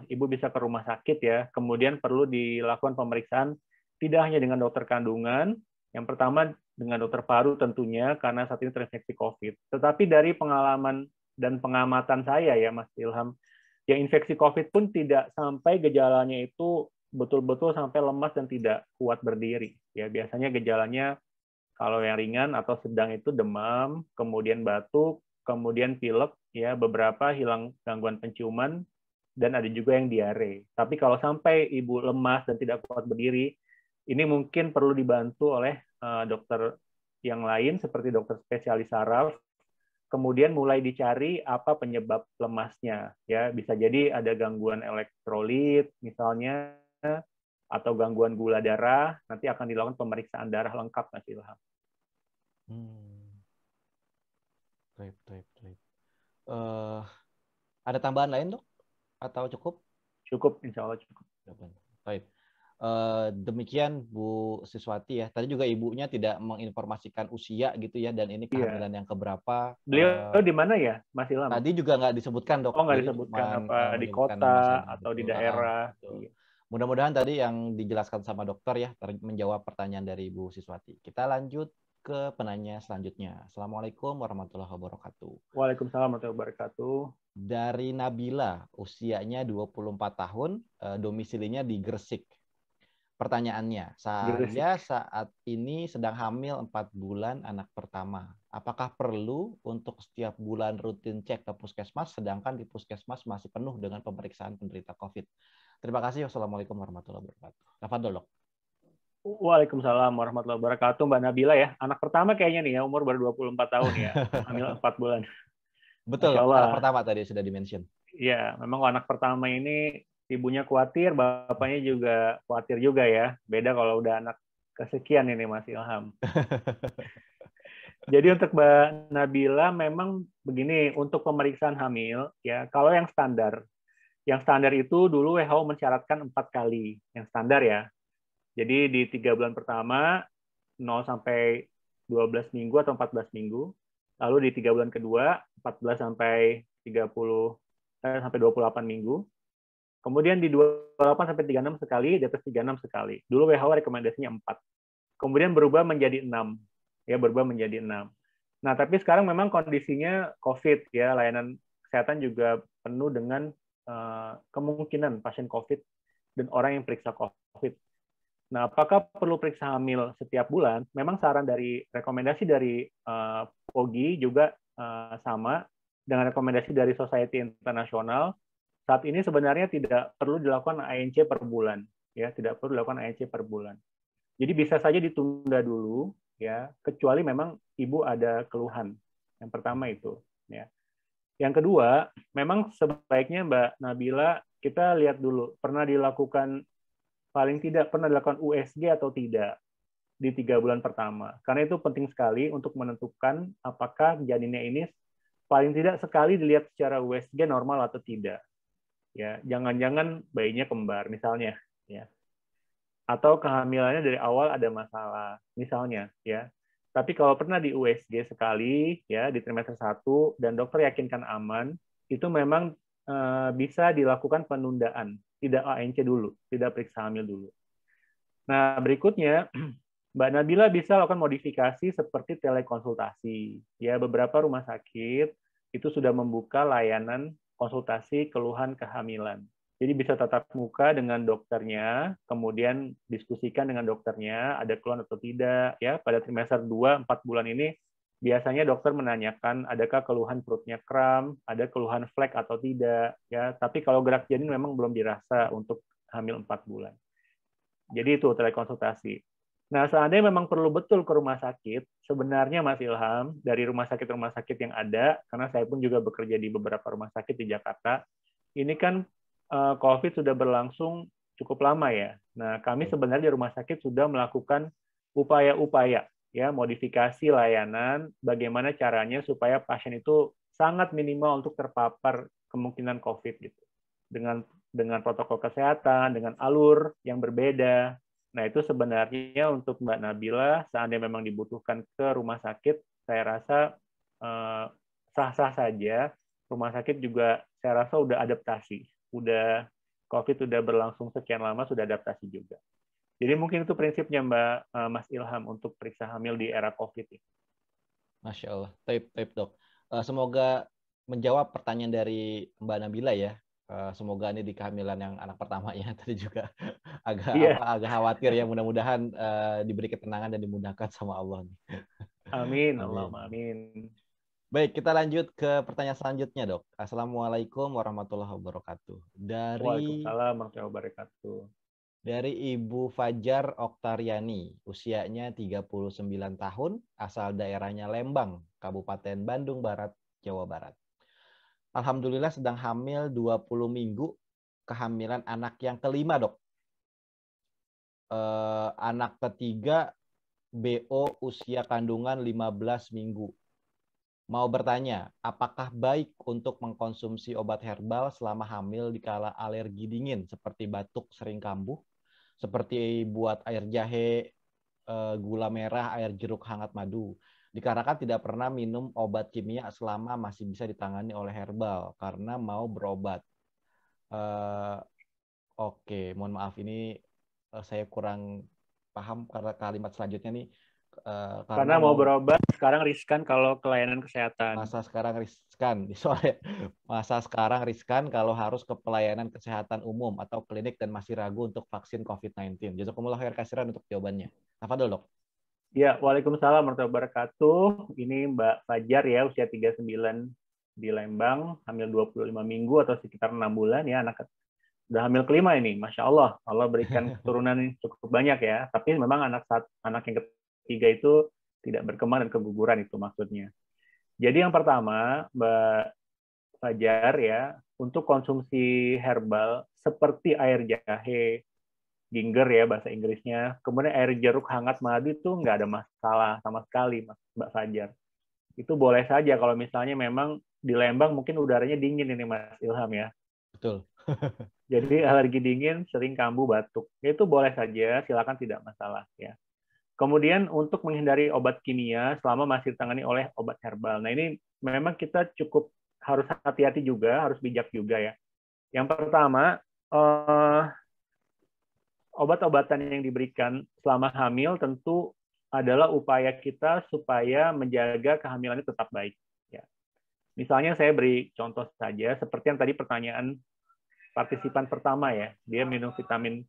Ibu bisa ke rumah sakit ya, kemudian perlu dilakukan pemeriksaan tidak hanya dengan dokter kandungan, yang pertama dengan dokter paru tentunya karena saat ini terinfeksi COVID. Tetapi dari pengalaman dan pengamatan saya ya Mas Ilham, yang infeksi COVID pun tidak sampai gejalanya itu betul-betul sampai lemas dan tidak kuat berdiri. Ya biasanya gejalanya kalau yang ringan atau sedang itu demam, kemudian batuk, kemudian pilek, ya beberapa hilang gangguan penciuman, dan ada juga yang diare. Tapi kalau sampai ibu lemas dan tidak kuat berdiri, ini mungkin perlu dibantu oleh dokter yang lain seperti dokter spesialis saraf. Kemudian mulai dicari apa penyebab lemasnya. Ya, bisa jadi ada gangguan elektrolit misalnya atau gangguan gula darah. Nanti akan dilakukan pemeriksaan darah lengkap Mas Ilham. Baik, baik, baik. Ada tambahan lain dok? Atau cukup? Cukup, insya Allah cukup. Baik. Demikian Bu Siswati ya. Tadi juga ibunya tidak menginformasikan usia gitu ya, dan ini kehamilan yang keberapa. Beliau di mana ya, Mas Ilham? Tadi juga nggak disebutkan dok. Oh, nggak Jadi disebutkan cuma apa di menyebutkan nama kota saja. atau di Betul. daerah. Betul. Mudah-mudahan tadi yang dijelaskan sama dokter ya menjawab pertanyaan dari Ibu Siswati. Kita lanjut ke penanya selanjutnya. Assalamualaikum warahmatullahi wabarakatuh. Waalaikumsalam warahmatullahi wabarakatuh. Dari Nabila, usianya 24 tahun, domisilinya di Gresik. Pertanyaannya, Gresik. saya saat ini sedang hamil 4 bulan anak pertama. Apakah perlu untuk setiap bulan rutin cek ke puskesmas, sedangkan di puskesmas masih penuh dengan pemeriksaan penderita COVID? Terima kasih. Wassalamualaikum warahmatullahi wabarakatuh. Tafadhol, Dok. Waalaikumsalam warahmatullahi wabarakatuh, Mbak Nabila ya. Anak pertama kayaknya nih ya, umur baru 24 tahun ya. Hamil 4 bulan. Betul, Masya Dok. Anak Allah. pertama tadi sudah di-mention. Iya, memang anak pertama ini ibunya khawatir, bapaknya juga khawatir juga ya. Beda kalau udah anak kesekian ini Mas Ilham. Jadi untuk Mbak Nabila memang begini, untuk pemeriksaan hamil ya, kalau yang standar itu dulu WHO mensyaratkan 4 kali, yang standar ya. Jadi di 3 bulan pertama 0 sampai 12 minggu atau 14 minggu, lalu di 3 bulan kedua 14 sampai 30 sampai 28 minggu. Kemudian di 28 sampai 36 sekali, di atas 36 sekali. Dulu WHO rekomendasinya 4. Kemudian berubah menjadi 6. Ya, berubah menjadi 6. Nah, tapi sekarang memang kondisinya COVID ya, layanan kesehatan juga penuh dengan kemungkinan pasien COVID dan orang yang periksa COVID. Nah, apakah perlu periksa hamil setiap bulan? Memang saran dari rekomendasi dari POGI juga sama dengan rekomendasi dari Society Internasional. Saat ini sebenarnya tidak perlu dilakukan ANC per bulan, ya, tidak perlu dilakukan ANC per bulan. Jadi bisa saja ditunda dulu, ya, kecuali memang ibu ada keluhan. Yang pertama itu, ya. Yang kedua, memang sebaiknya Mbak Nabila kita lihat dulu pernah dilakukan paling tidak pernah dilakukan USG atau tidak di 3 bulan pertama. Karena itu penting sekali untuk menentukan apakah janinnya ini paling tidak sekali dilihat secara USG normal atau tidak. Ya, jangan-jangan bayinya kembar misalnya, ya. Atau kehamilannya dari awal ada masalah, misalnya, ya. Tapi kalau pernah di USG sekali, ya, di trimester 1 dan dokter yakinkan aman, itu memang bisa dilakukan penundaan, tidak ANC dulu, tidak periksa hamil dulu. Nah, berikutnya Mbak Nabila bisa lakukan modifikasi seperti telekonsultasi. Ya, beberapa rumah sakit itu sudah membuka layanan konsultasi keluhan kehamilan. Jadi bisa tatap muka dengan dokternya, kemudian diskusikan dengan dokternya, ada keluhan atau tidak. Ya, pada trimester 2, 4 bulan ini, biasanya dokter menanyakan, adakah keluhan perutnya kram, ada keluhan flek atau tidak. Ya, tapi kalau gerak janin memang belum dirasa untuk hamil 4 bulan. Jadi itu telekonsultasi. Nah, seandainya memang perlu betul ke rumah sakit, sebenarnya Mas Ilham, dari rumah sakit yang ada, karena saya pun juga bekerja di beberapa rumah sakit di Jakarta, ini kan COVID sudah berlangsung cukup lama ya. Nah, kami sebenarnya di rumah sakit sudah melakukan upaya-upaya, ya, modifikasi layanan, bagaimana caranya supaya pasien itu sangat minimal untuk terpapar kemungkinan COVID gitu. Dengan protokol kesehatan, dengan alur yang berbeda. Nah, itu sebenarnya untuk Mbak Nabila, seandainya memang dibutuhkan ke rumah sakit, saya rasa sah-sah saja. Rumah sakit juga saya rasa udah adaptasi. COVID sudah berlangsung sekian lama, sudah adaptasi juga. Jadi mungkin itu prinsipnya Mbak Mas Ilham untuk periksa hamil di era COVID ini. Masya Allah. Taib, Dok. Semoga menjawab pertanyaan dari Mbak Nabila ya. Semoga ini di kehamilan yang anak pertamanya tadi juga agak khawatir ya. Mudah-mudahan diberi ketenangan dan dimudahkan sama Allah. Amin, Allahumma amin. Baik, kita lanjut ke pertanyaan selanjutnya, Dok. Assalamualaikum warahmatullahi wabarakatuh. Waalaikumsalam warahmatullahi wabarakatuh. Dari Ibu Fajar Oktariani, usianya 39 tahun, asal daerahnya Lembang, Kabupaten Bandung Barat, Jawa Barat. Alhamdulillah sedang hamil 20 minggu, kehamilan anak yang kelima, Dok. Anak ketiga BO usia kandungan 15 minggu. Mau bertanya, apakah baik untuk mengkonsumsi obat herbal selama hamil dikala alergi dingin seperti batuk sering kambuh, seperti buat air jahe, gula merah, air jeruk hangat madu. Dikarenakan tidak pernah minum obat kimia selama masih bisa ditangani oleh herbal karena mau berobat. Oke, mohon maaf ini saya kurang paham karena kalimat selanjutnya nih. Karena mau berobat sekarang riskan kalau ke layanan kesehatan. Masa sekarang riskan di sore. Masa sekarang riskan kalau harus ke pelayanan kesehatan umum atau klinik dan masih ragu untuk vaksin COVID-19. Jazakumullah khair kasiran untuk jawabannya. Tafadhol, Dok. Ya, Waalaikumsalam warahmatullahi wabarakatuh. Ini Mbak Fajar ya, usia 39 di Lembang, hamil 25 minggu atau sekitar 6 bulan ya, anak udah hamil kelima ini. Masya Allah, Allah berikan keturunan cukup banyak ya. Tapi memang anak yang ketiga itu tidak berkembang dan keguguran itu maksudnya. Jadi yang pertama, Mbak Fajar ya, untuk konsumsi herbal seperti air jahe, ginger ya bahasa Inggrisnya, kemudian air jeruk hangat madu itu nggak ada masalah sama sekali, Mbak Fajar. Itu boleh saja kalau misalnya memang di Lembang mungkin udaranya dingin ini Mas Ilham ya. Betul. Jadi alergi dingin, sering kambuh, batuk. Itu boleh saja, silakan tidak masalah ya. Kemudian untuk menghindari obat kimia selama masih ditangani oleh obat herbal. Nah ini memang kita cukup harus hati-hati juga, harus bijak juga ya. Yang pertama, obat-obatan yang diberikan selama hamil tentu adalah upaya kita supaya menjaga kehamilannya tetap baik. Ya. Misalnya saya beri contoh saja, seperti yang tadi pertanyaan partisipan pertama ya, dia minum vitamin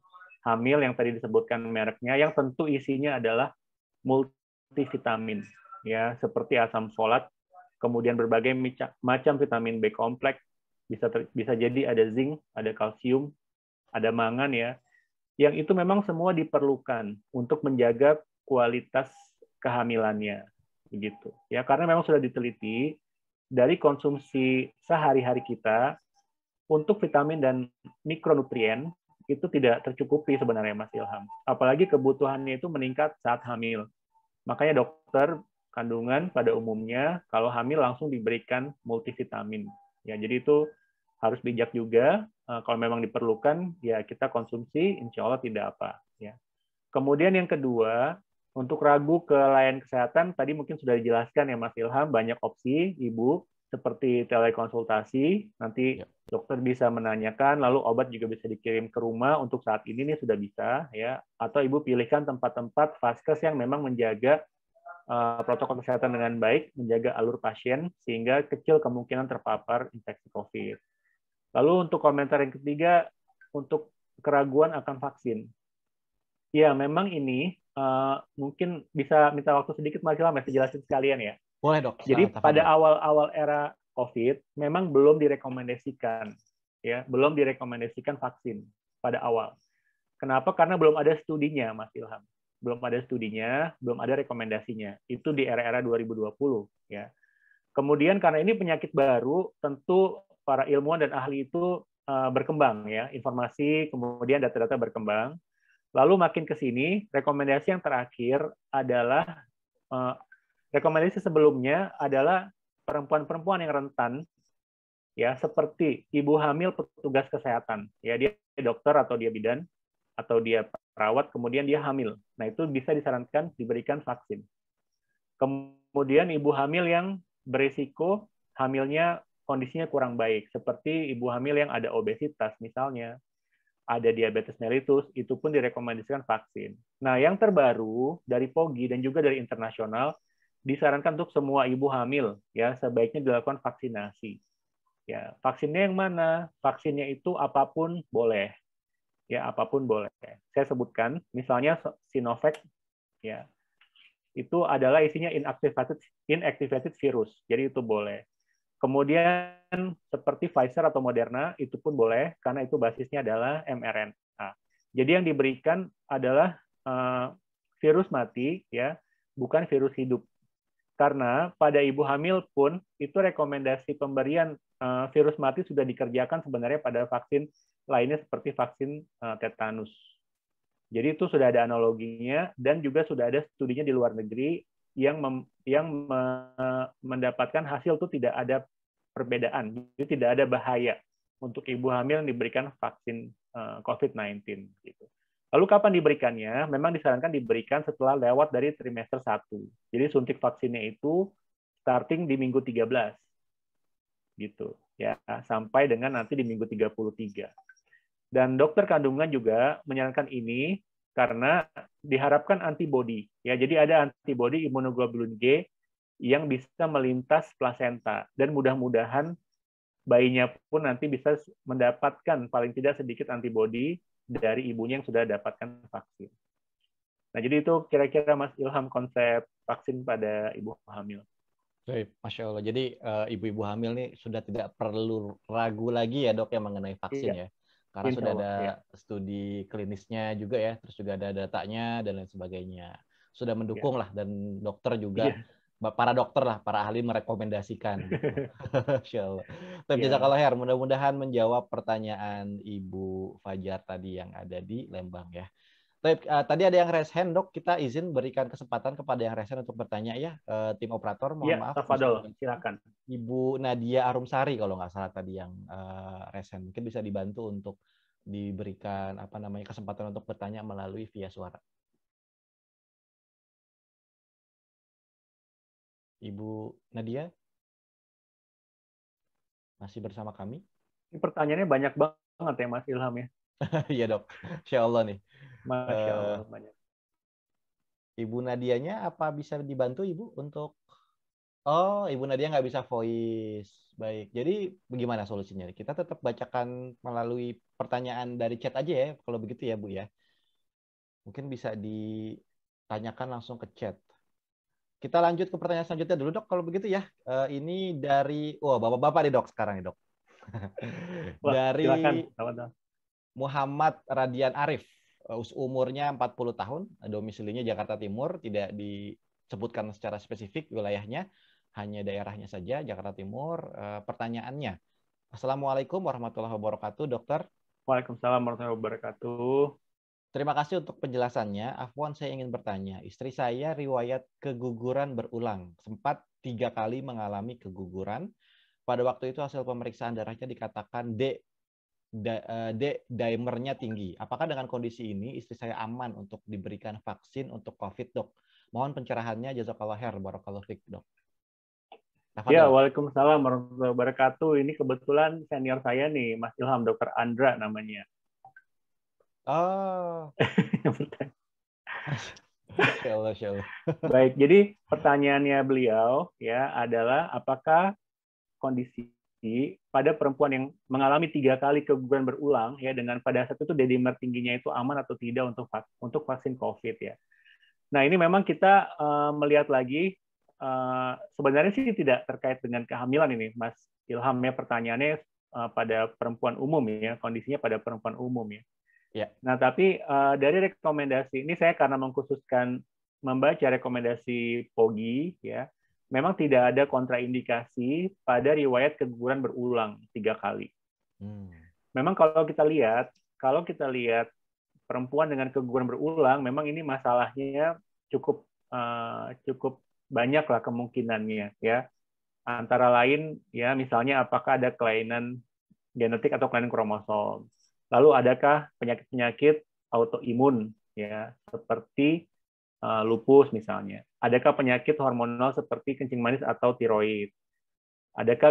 hamil yang tadi disebutkan mereknya, yang tentu isinya adalah multivitamin, ya seperti asam folat, kemudian berbagai macam vitamin B kompleks, bisa jadi ada zinc, ada kalsium, ada mangan ya, yang itu memang semua diperlukan untuk menjaga kualitas kehamilannya, begitu. Ya, karena memang sudah diteliti dari konsumsi sehari-hari kita untuk vitamin dan mikronutrien itu tidak tercukupi sebenarnya Mas Ilham. Apalagi kebutuhannya itu meningkat saat hamil. Makanya dokter kandungan pada umumnya kalau hamil langsung diberikan multivitamin. Ya, jadi itu harus bijak juga. Kalau memang diperlukan, ya kita konsumsi, insya Allah tidak apa. Ya. Kemudian yang kedua, untuk ragu ke layanan kesehatan, tadi mungkin sudah dijelaskan ya Mas Ilham, banyak opsi, Ibu, seperti telekonsultasi, nanti dokter bisa menanyakan, lalu obat juga bisa dikirim ke rumah, untuk saat ini nih sudah bisa, ya. Atau Ibu pilihkan tempat-tempat vaskes yang memang menjaga protokol kesehatan dengan baik, menjaga alur pasien, sehingga kecil kemungkinan terpapar infeksi COVID. Lalu untuk komentar yang ketiga, untuk keraguan akan vaksin. Ya, memang ini mungkin bisa minta waktu sedikit Mas Ilham, saya jelasin sekalian ya. Boleh dok. Jadi pada awal-awal era COVID memang belum direkomendasikan, ya, belum direkomendasikan vaksin pada awal. Kenapa? Karena belum ada studinya, Mas Ilham. Belum ada studinya, belum ada rekomendasinya. Itu di era-era 2020, ya. Kemudian karena ini penyakit baru, tentu para ilmuwan dan ahli itu berkembang ya, informasi kemudian data-data berkembang. Lalu makin ke sini, rekomendasi yang terakhir adalah rekomendasi sebelumnya adalah perempuan-perempuan yang rentan ya, seperti ibu hamil petugas kesehatan. Ya, dia dokter atau dia bidan atau dia perawat kemudian dia hamil. Nah, itu bisa disarankan diberikan vaksin. Kemudian ibu hamil yang berisiko hamilnya kondisinya kurang baik, seperti ibu hamil yang ada obesitas misalnya, ada diabetes mellitus, itu pun direkomendasikan vaksin. Nah, yang terbaru dari POGI dan juga dari internasional, disarankan untuk semua ibu hamil, ya sebaiknya dilakukan vaksinasi. Ya, vaksinnya yang mana? Vaksinnya itu apapun boleh, ya apapun boleh. Saya sebutkan, misalnya Sinovac, ya itu adalah isinya inactivated virus, jadi itu boleh. Kemudian seperti Pfizer atau Moderna itu pun boleh karena itu basisnya adalah mRNA. Jadi yang diberikan adalah virus mati ya, bukan virus hidup. Karena pada ibu hamil pun itu rekomendasi pemberian virus mati sudah dikerjakan sebenarnya pada vaksin lainnya seperti vaksin tetanus. Jadi itu sudah ada analoginya dan juga sudah ada studinya di luar negeri yang mendapatkan hasil itu tidak ada perbedaan, jadi tidak ada bahaya untuk ibu hamil yang diberikan vaksin COVID-19. Gitu. Lalu kapan diberikannya? Memang disarankan diberikan setelah lewat dari trimester 1. Jadi suntik vaksinnya itu starting di minggu 13. Gitu. Ya, sampai dengan nanti di minggu 33. Dan dokter kandungan juga menyarankan ini karena diharapkan antibodi. Ya, jadi ada antibodi imunoglobulin G yang bisa melintas plasenta dan mudah-mudahan bayinya pun nanti bisa mendapatkan paling tidak sedikit antibodi dari ibunya yang sudah dapatkan vaksin. Nah, jadi itu kira-kira Mas Ilham konsep vaksin pada ibu hamil. Baik, Masya Allah. Jadi ibu-ibu hamil nih sudah tidak perlu ragu lagi ya dok ya mengenai vaksin Iya, ya. Karena insya sudah Allah. ada Ya. studi klinisnya juga ya, terus juga ada datanya dan lain sebagainya. Sudah Ya. mendukung lah dan dokter juga, Iya. para dokter lah, para ahli merekomendasikan gitu. Masya Allah. Tapi Ya. jazakallah khair, mudah-mudahan menjawab pertanyaan Ibu Fajar tadi yang ada di Lembang ya. Baik, tadi ada yang raise hand, Dok. Kita izin berikan kesempatan kepada yang raise hand untuk bertanya ya. Tim operator, mohon Ya, maaf bisa tafadhol, dibantu. silakan. Ibu Nadia Arumsari kalau nggak salah tadi yang raise hand. Mungkin bisa dibantu untuk diberikan apa namanya kesempatan untuk bertanya melalui via suara. Ibu Nadia masih bersama kami? Ini pertanyaannya banyak banget ya Mas Ilham ya. Iya, Dok. Insya Allah nih. Masya Eh, Allah banyak. Ibu Nadianya apa bisa dibantu Ibu untuk Oh, Ibu Nadia nggak bisa voice. Baik. Jadi bagaimana solusinya? Kita tetap bacakan melalui pertanyaan dari chat aja ya, kalau begitu ya, Bu ya. Mungkin bisa ditanyakan langsung ke chat. Kita lanjut ke pertanyaan selanjutnya dulu, Dok, kalau begitu ya. Ini dari, Bapak-bapak nih, Dok, sekarang nih, Dok. Wah, silakan. Dari Tafadhol. Muhammad Radian Arif. Umurnya 40 tahun, domisilinya Jakarta Timur, tidak disebutkan secara spesifik wilayahnya, hanya daerahnya saja, Jakarta Timur. Pertanyaannya, Assalamualaikum warahmatullahi wabarakatuh, dokter. Waalaikumsalam warahmatullahi wabarakatuh. Terima kasih untuk penjelasannya. Afwan, saya ingin bertanya. Istri saya riwayat keguguran berulang. Sempat 3 kali mengalami keguguran. Pada waktu itu hasil pemeriksaan darahnya dikatakan D-dimernya tinggi. Apakah dengan kondisi ini istri saya aman untuk diberikan vaksin untuk COVID, dok? Mohon pencerahannya, jazakallah khair, barakallahu fiik, dok. Ya, Tafadhol. waalaikumsalam warahmatullahi wabarakatuh. Ini kebetulan senior saya nih, Mas Ilham, Dokter Andra namanya. Oh, Yang bertanya. Masya Allah, Masya Allah. Baik, jadi pertanyaannya beliau ya adalah apakah kondisi pada perempuan yang mengalami 3 kali keguguran berulang ya dengan pada saat itu D-dimer tingginya itu aman atau tidak untuk vaksin COVID ya. Nah ini memang kita melihat lagi sebenarnya sih tidak terkait dengan kehamilan ini, Mas Ilham ya pertanyaannya pada perempuan umum ya kondisinya pada perempuan umum ya. Ya. Nah tapi dari rekomendasi ini saya karena mengkhususkan membaca rekomendasi POGI ya memang tidak ada kontraindikasi pada riwayat keguguran berulang 3 kali. Memang kalau kita lihat perempuan dengan keguguran berulang, memang ini masalahnya cukup banyak lah kemungkinannya ya. Antara lain ya misalnya apakah ada kelainan genetik atau kelainan kromosom. Lalu adakah penyakit-penyakit autoimun ya seperti lupus misalnya. Adakah penyakit hormonal seperti kencing manis atau tiroid? Adakah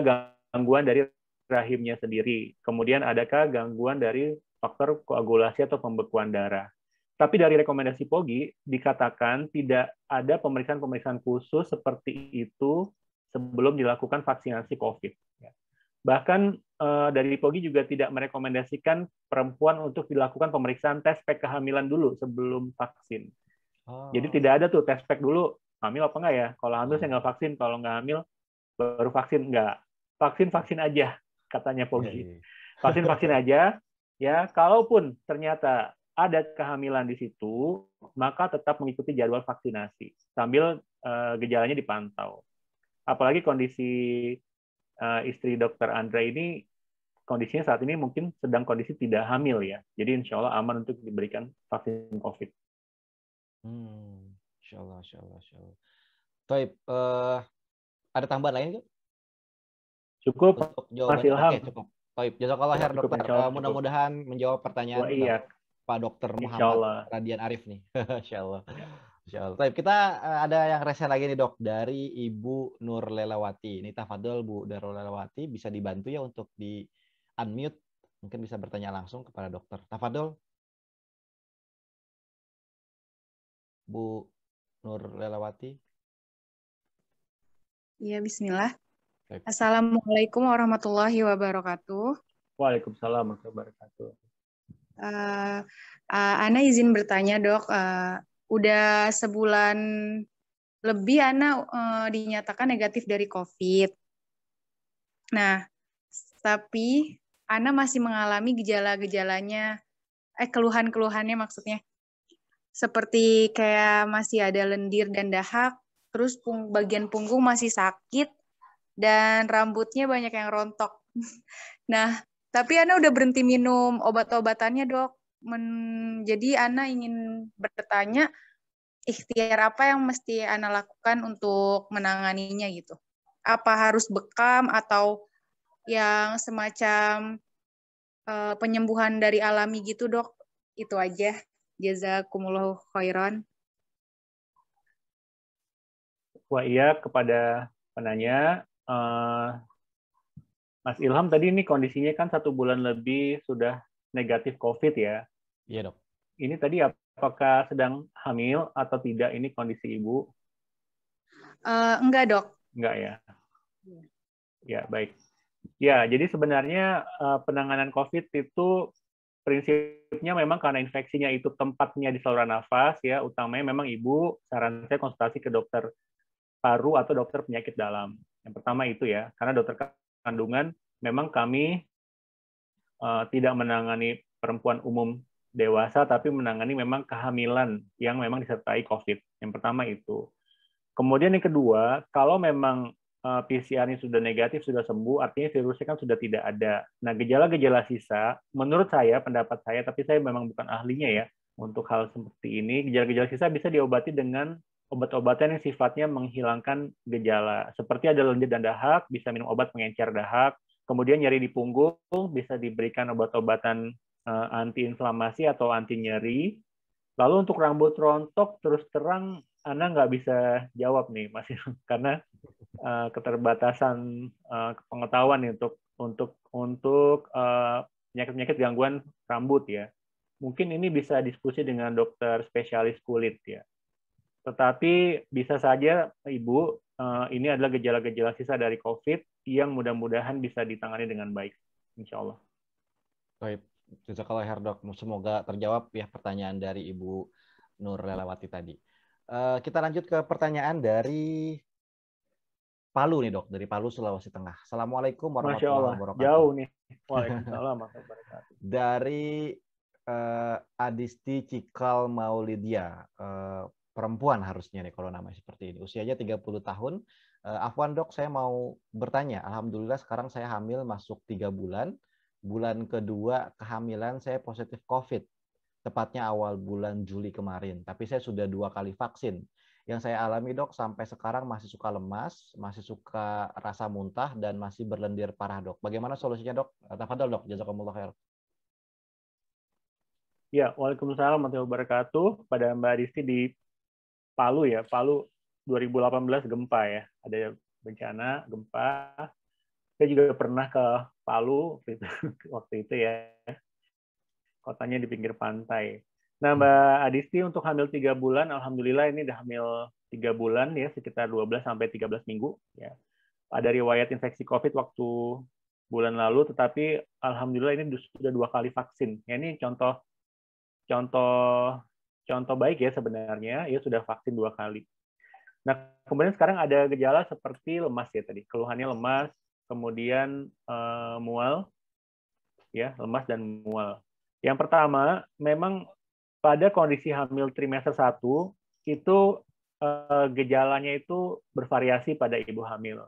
gangguan dari rahimnya sendiri? Kemudian adakah gangguan dari faktor koagulasi atau pembekuan darah? Tapi dari rekomendasi POGI dikatakan tidak ada pemeriksaan-pemeriksaan khusus seperti itu sebelum dilakukan vaksinasi COVID. Bahkan dari POGI juga tidak merekomendasikan perempuan untuk dilakukan pemeriksaan tes pack kehamilan dulu sebelum vaksin. Jadi tidak ada tuh tes pack dulu, hamil apa enggak ya? Kalau hamil saya nggak vaksin, kalau nggak hamil baru vaksin enggak. Vaksin aja katanya POGI. Vaksin aja ya. Kalaupun ternyata ada kehamilan di situ, maka tetap mengikuti jadwal vaksinasi sambil gejalanya dipantau. Apalagi kondisi istri dokter Andra ini kondisinya saat ini mungkin sedang kondisi tidak hamil ya. Jadi insya Allah aman untuk diberikan vaksin COVID. Insya Allah, insya Allah, insya Allah. Baik, ada tambahan lain nggak? Cukup, Untuk Mas jawabannya? Ilham. Oke, cukup. Baik, jazakallah khair, Cukup, dokter. insya Allah cukup. Mudah-mudahan menjawab pertanyaan Wah, iya. Pak Dokter Insya Muhammad Allah. Radian Arif nih. Insya Allah. Ya. Insya Allah. Baik, kita ada yang resen lagi nih, dok, dari Ibu Nur Lelawati. Ini tafadhol, Bu Nur Lelawati, bisa dibantu ya untuk di unmute, mungkin bisa bertanya langsung kepada dokter. Tafadhol. Bu Nur Lelawati. Ya, bismillah. Baik. Assalamualaikum warahmatullahi wabarakatuh. Waalaikumsalam warahmatullahi wabarakatuh. Ana izin bertanya, Dok. Udah sebulan lebih Ana dinyatakan negatif dari COVID. Nah, tapi Ana masih mengalami gejala-gejalanya, keluhan-keluhannya maksudnya. Seperti kayak masih ada lendir dan dahak, terus bagian punggung masih sakit, dan rambutnya banyak yang rontok. Nah, tapi Ana udah berhenti minum obat-obatannya, Dok. Jadi Ana ingin bertanya, ikhtiar apa yang mesti Ana lakukan untuk menanganinya gitu? Apa harus bekam atau yang semacam penyembuhan dari alami gitu, Dok? Itu aja. Jazakumullahu khairan. Wah, iya, kepada penanya, Mas Ilham tadi ini kondisinya kan 1 bulan lebih sudah negatif COVID ya. Iya, Dok. Ini tadi apakah sedang hamil atau tidak ini kondisi Ibu? Enggak, Dok. Enggak ya? Ya, baik. Ya, jadi sebenarnya penanganan COVID itu prinsipnya memang karena infeksinya itu tempatnya di saluran nafas, ya, utamanya memang Ibu, saran saya konsultasi ke dokter paru atau dokter penyakit dalam. Yang pertama itu ya, karena dokter kandungan memang kami tidak menangani perempuan umum dewasa, tapi menangani memang kehamilan yang memang disertai COVID. Yang pertama itu. Kemudian yang kedua, kalau memang PCR-nya sudah negatif, sudah sembuh, artinya virusnya kan sudah tidak ada. Nah, gejala-gejala sisa, menurut saya, pendapat saya, tapi saya memang bukan ahlinya ya, untuk hal seperti ini, gejala-gejala sisa bisa diobati dengan obat-obatan yang sifatnya menghilangkan gejala. Seperti ada lendir dan dahak, bisa minum obat pengencer dahak, kemudian nyeri di punggung, bisa diberikan obat-obatan anti-inflamasi atau anti-nyeri. Lalu untuk rambut rontok, terus terang, Ana nggak bisa jawab nih, Mas, karena keterbatasan pengetahuan nih untuk penyakit-penyakit gangguan rambut ya. Mungkin ini bisa diskusi dengan dokter spesialis kulit ya. Tetapi bisa saja Ibu, ini adalah gejala-gejala sisa dari COVID yang mudah-mudahan bisa ditangani dengan baik, insya Allah. Baik, jazakallah khair, Dok. Semoga terjawab ya pertanyaan dari Ibu Nur Lelawati tadi. Kita lanjut ke pertanyaan dari Palu nih, Dok, dari Palu, Sulawesi Tengah. Assalamualaikum warahmatullahi wabarakatuh. Jauh nih. Waalaikumsalam warahmatullahi wabarakatuh. Dari Adisti Cikal Maulidia, perempuan harusnya nih kalau namanya seperti ini. Usianya 30 tahun. Afwan, Dok, saya mau bertanya. Alhamdulillah sekarang saya hamil masuk 3 bulan. Bulan kedua kehamilan saya positif COVID. Tepatnya awal bulan Juli kemarin. Tapi saya sudah 2 kali vaksin. Yang saya alami, Dok, sampai sekarang masih suka lemas, masih suka rasa muntah, dan masih berlendir parah, Dok. Bagaimana solusinya, Dok? Tafadhol, Dok. Jazakumullah khair. Ya, waalaikumsalam warahmatullahi wabarakatuh. Pada Mbak Adisti di Palu ya, Palu 2018 gempa ya, ada bencana gempa. Saya juga pernah ke Palu waktu itu ya, kotanya di pinggir pantai. Nah, Mbak Adisti untuk hamil 3 bulan, alhamdulillah ini udah hamil 3 bulan ya, sekitar 12 sampai 13 minggu ya. Ada riwayat infeksi COVID waktu bulan lalu, tetapi alhamdulillah ini sudah 2 kali vaksin. Ya, ini contoh baik ya sebenarnya, ya sudah vaksin 2 kali. Nah, kemudian sekarang ada gejala seperti lemas ya tadi, keluhannya lemas, kemudian mual, ya lemas dan mual. Yang pertama, memang pada kondisi hamil trimester 1 itu gejalanya itu bervariasi pada ibu hamil.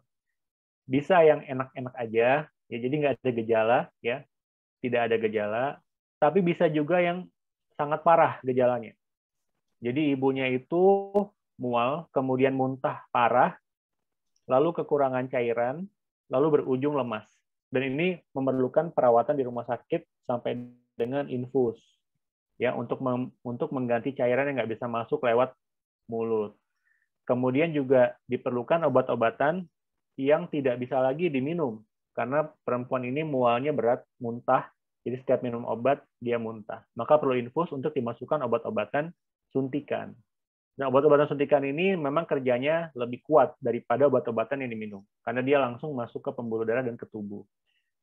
Bisa yang enak-enak aja, ya jadi nggak ada gejala, ya tidak ada gejala. Tapi bisa juga yang sangat parah gejalanya. Jadi ibunya itu mual, kemudian muntah parah, lalu kekurangan cairan, lalu berujung lemas. Dan ini memerlukan perawatan di rumah sakit sampai dengan infus, ya untuk mengganti cairan yang nggak bisa masuk lewat mulut. Kemudian juga diperlukan obat-obatan yang tidak bisa lagi diminum karena perempuan ini mualnya berat, muntah. Jadi setiap minum obat dia muntah. Maka perlu infus untuk dimasukkan obat-obatan suntikan. Nah, obat-obatan suntikan ini memang kerjanya lebih kuat daripada obat-obatan yang diminum, karena dia langsung masuk ke pembuluh darah dan ke tubuh.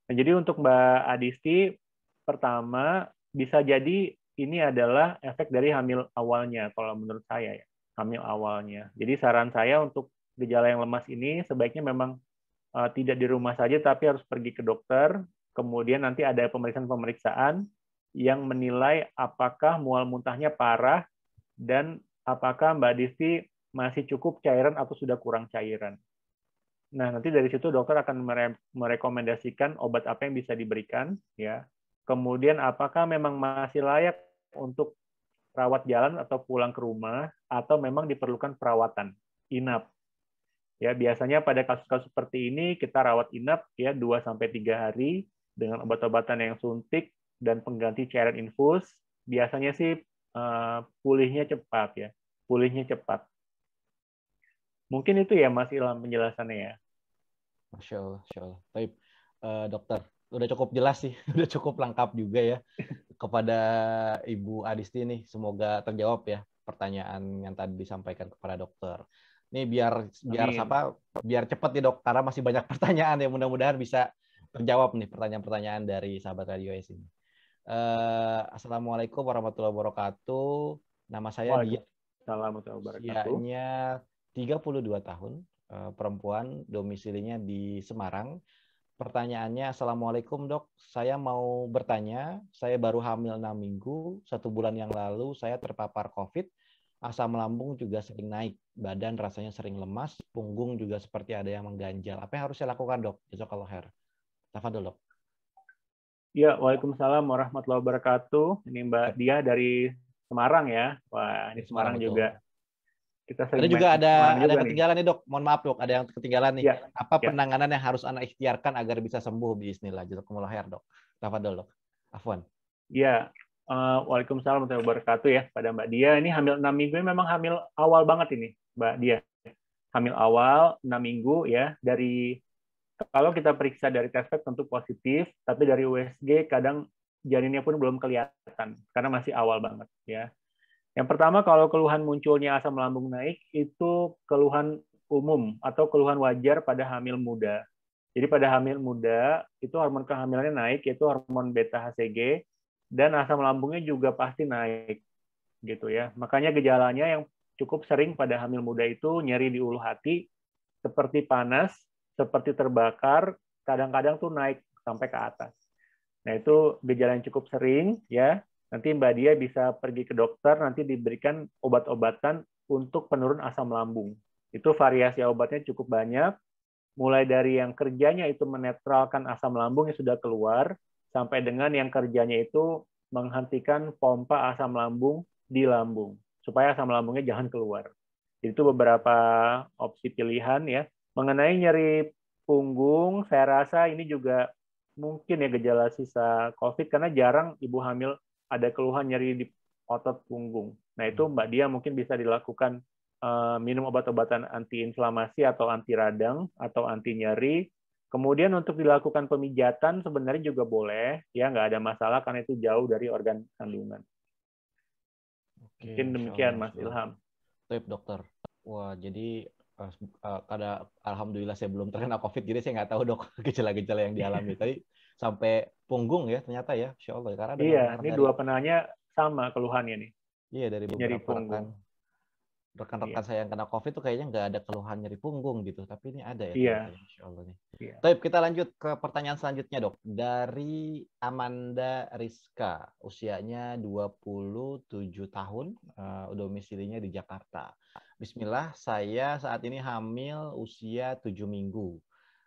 Nah, jadi untuk Mbak Adisti, pertama, bisa jadi ini adalah efek dari hamil awalnya, kalau menurut saya ya, hamil awalnya. Jadi saran saya untuk gejala yang lemas ini sebaiknya memang tidak di rumah saja, tapi harus pergi ke dokter, kemudian nanti ada pemeriksaan-pemeriksaan yang menilai apakah mual muntahnya parah dan apakah Mbak Disti masih cukup cairan atau sudah kurang cairan. Nah, nanti dari situ dokter akan merekomendasikan obat apa yang bisa diberikan, ya. Kemudian apakah memang masih layak untuk rawat jalan atau pulang ke rumah, atau memang diperlukan perawatan inap. Ya, biasanya pada kasus-kasus seperti ini kita rawat inap ya 2-3 hari dengan obat-obatan yang suntik dan pengganti cairan infus. Biasanya sih pulihnya cepat ya, pulihnya cepat. Mungkin itu ya Mas Ilham penjelasannya ya. Masya Allah, Masya Allah. Baik, dokter, udah cukup jelas sih, udah cukup lengkap juga ya kepada Ibu Adisti nih. Semoga terjawab ya pertanyaan yang tadi disampaikan kepada dokter. Ini biar cepat nih dok, karena masih banyak pertanyaan yang mudah-mudahan bisa terjawab nih pertanyaan-pertanyaan dari sahabat Radio S ini. Assalamualaikum warahmatullahi wabarakatuh. Nama saya Dia. Usianya 32 tahun, perempuan, domisilinya di Semarang. Pertanyaannya, Assalamualaikum dok, saya mau bertanya, saya baru hamil 6 minggu, 1 bulan yang lalu saya terpapar COVID, asam lambung juga sering naik, badan rasanya sering lemas, punggung juga seperti ada yang mengganjal. Apa yang harus saya lakukan dok? Jazakallah khair. Tafadhol dok. Ya, waalaikumsalam warahmatullahi wabarakatuh. Ini Mbak Dia dari Semarang ya. Wah, ini Semarang juga. Kita ada juga ada yang ketinggalan nih dok. Mohon maaf dok, ada yang ketinggalan nih. Ya, apa penanganan yang harus Anda ikhtiarkan agar bisa sembuh bismillah. Jazakumullah khair dok. Tafadhol dok. Afwan. Ya, waalaikumsalam warahmatullahi wabarakatuh ya pada Mbak Dia. Ini hamil 6 minggu ini memang hamil awal banget ini Mbak Dia. Hamil awal 6 minggu ya. Dari kalau kita periksa dari tes swab tentu positif, tapi dari USG kadang janinnya pun belum kelihatan karena masih awal banget ya. Yang pertama, kalau keluhan munculnya asam lambung naik, itu keluhan umum atau keluhan wajar pada hamil muda. Jadi pada hamil muda, itu hormon kehamilannya naik, yaitu hormon beta-HCG, dan asam lambungnya juga pasti naik. Gitu ya. Makanya gejalanya yang cukup sering pada hamil muda itu nyeri di ulu hati, seperti panas, seperti terbakar, kadang-kadang tuh naik sampai ke atas. Nah, itu gejala yang cukup sering, ya. Nanti Mbak Dia bisa pergi ke dokter, nanti diberikan obat-obatan untuk penurun asam lambung. Itu variasi obatnya cukup banyak, mulai dari yang kerjanya itu menetralkan asam lambung yang sudah keluar, sampai dengan yang kerjanya itu menghentikan pompa asam lambung di lambung, supaya asam lambungnya jangan keluar. Jadi itu beberapa opsi pilihan ya. Mengenai nyeri punggung, saya rasa ini juga mungkin ya gejala sisa COVID, karena jarang ibu hamil ada keluhan nyeri di otot punggung. Nah, itu Mbak Dia mungkin bisa dilakukan minum obat-obatan antiinflamasi atau anti radang atau anti nyeri. Kemudian untuk dilakukan pemijatan sebenarnya juga boleh, ya nggak ada masalah karena itu jauh dari organ kandungan. Oke, mungkin demikian Mas Ilham. Baik dokter. Wah, jadi alhamdulillah saya belum terkena COVID, jadi saya nggak tahu dok gejala-gejala yang dialami. Tadi sampai punggung ya ternyata ya, Insya Allah. Karena ini dari, dua penanya sama keluhannya nih. Iya, dari beberapa rekan-rekan saya yang kena COVID tuh kayaknya nggak ada keluhan nyeri punggung gitu, tapi ini ada ya. Iya. Insya Allah nih. Iya. Baik, kita lanjut ke pertanyaan selanjutnya dok. Dari Amanda Rizka, usianya 27 tahun, domisilinya di Jakarta. Bismillah, saya saat ini hamil usia 7 minggu.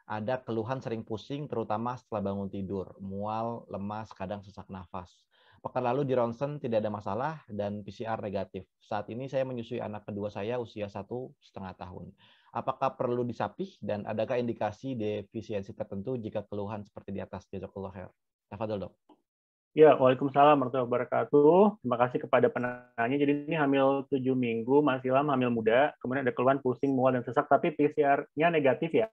Ada keluhan sering pusing, terutama setelah bangun tidur, mual, lemas, kadang sesak nafas. Pekan lalu di ronsen tidak ada masalah dan PCR negatif. Saat ini saya menyusui anak kedua saya usia 1,5 tahun. Apakah perlu disapih dan adakah indikasi defisiensi tertentu jika keluhan seperti di atas? Jazakallah khair. Tafadhol dok. Ya, waalaikumsalam warahmatullahi wabarakatuh. Terima kasih kepada penanya. Jadi ini hamil 7 minggu, Mas Ilham hamil muda, kemudian ada keluhan pusing, mual, dan sesak, tapi PCR-nya negatif ya.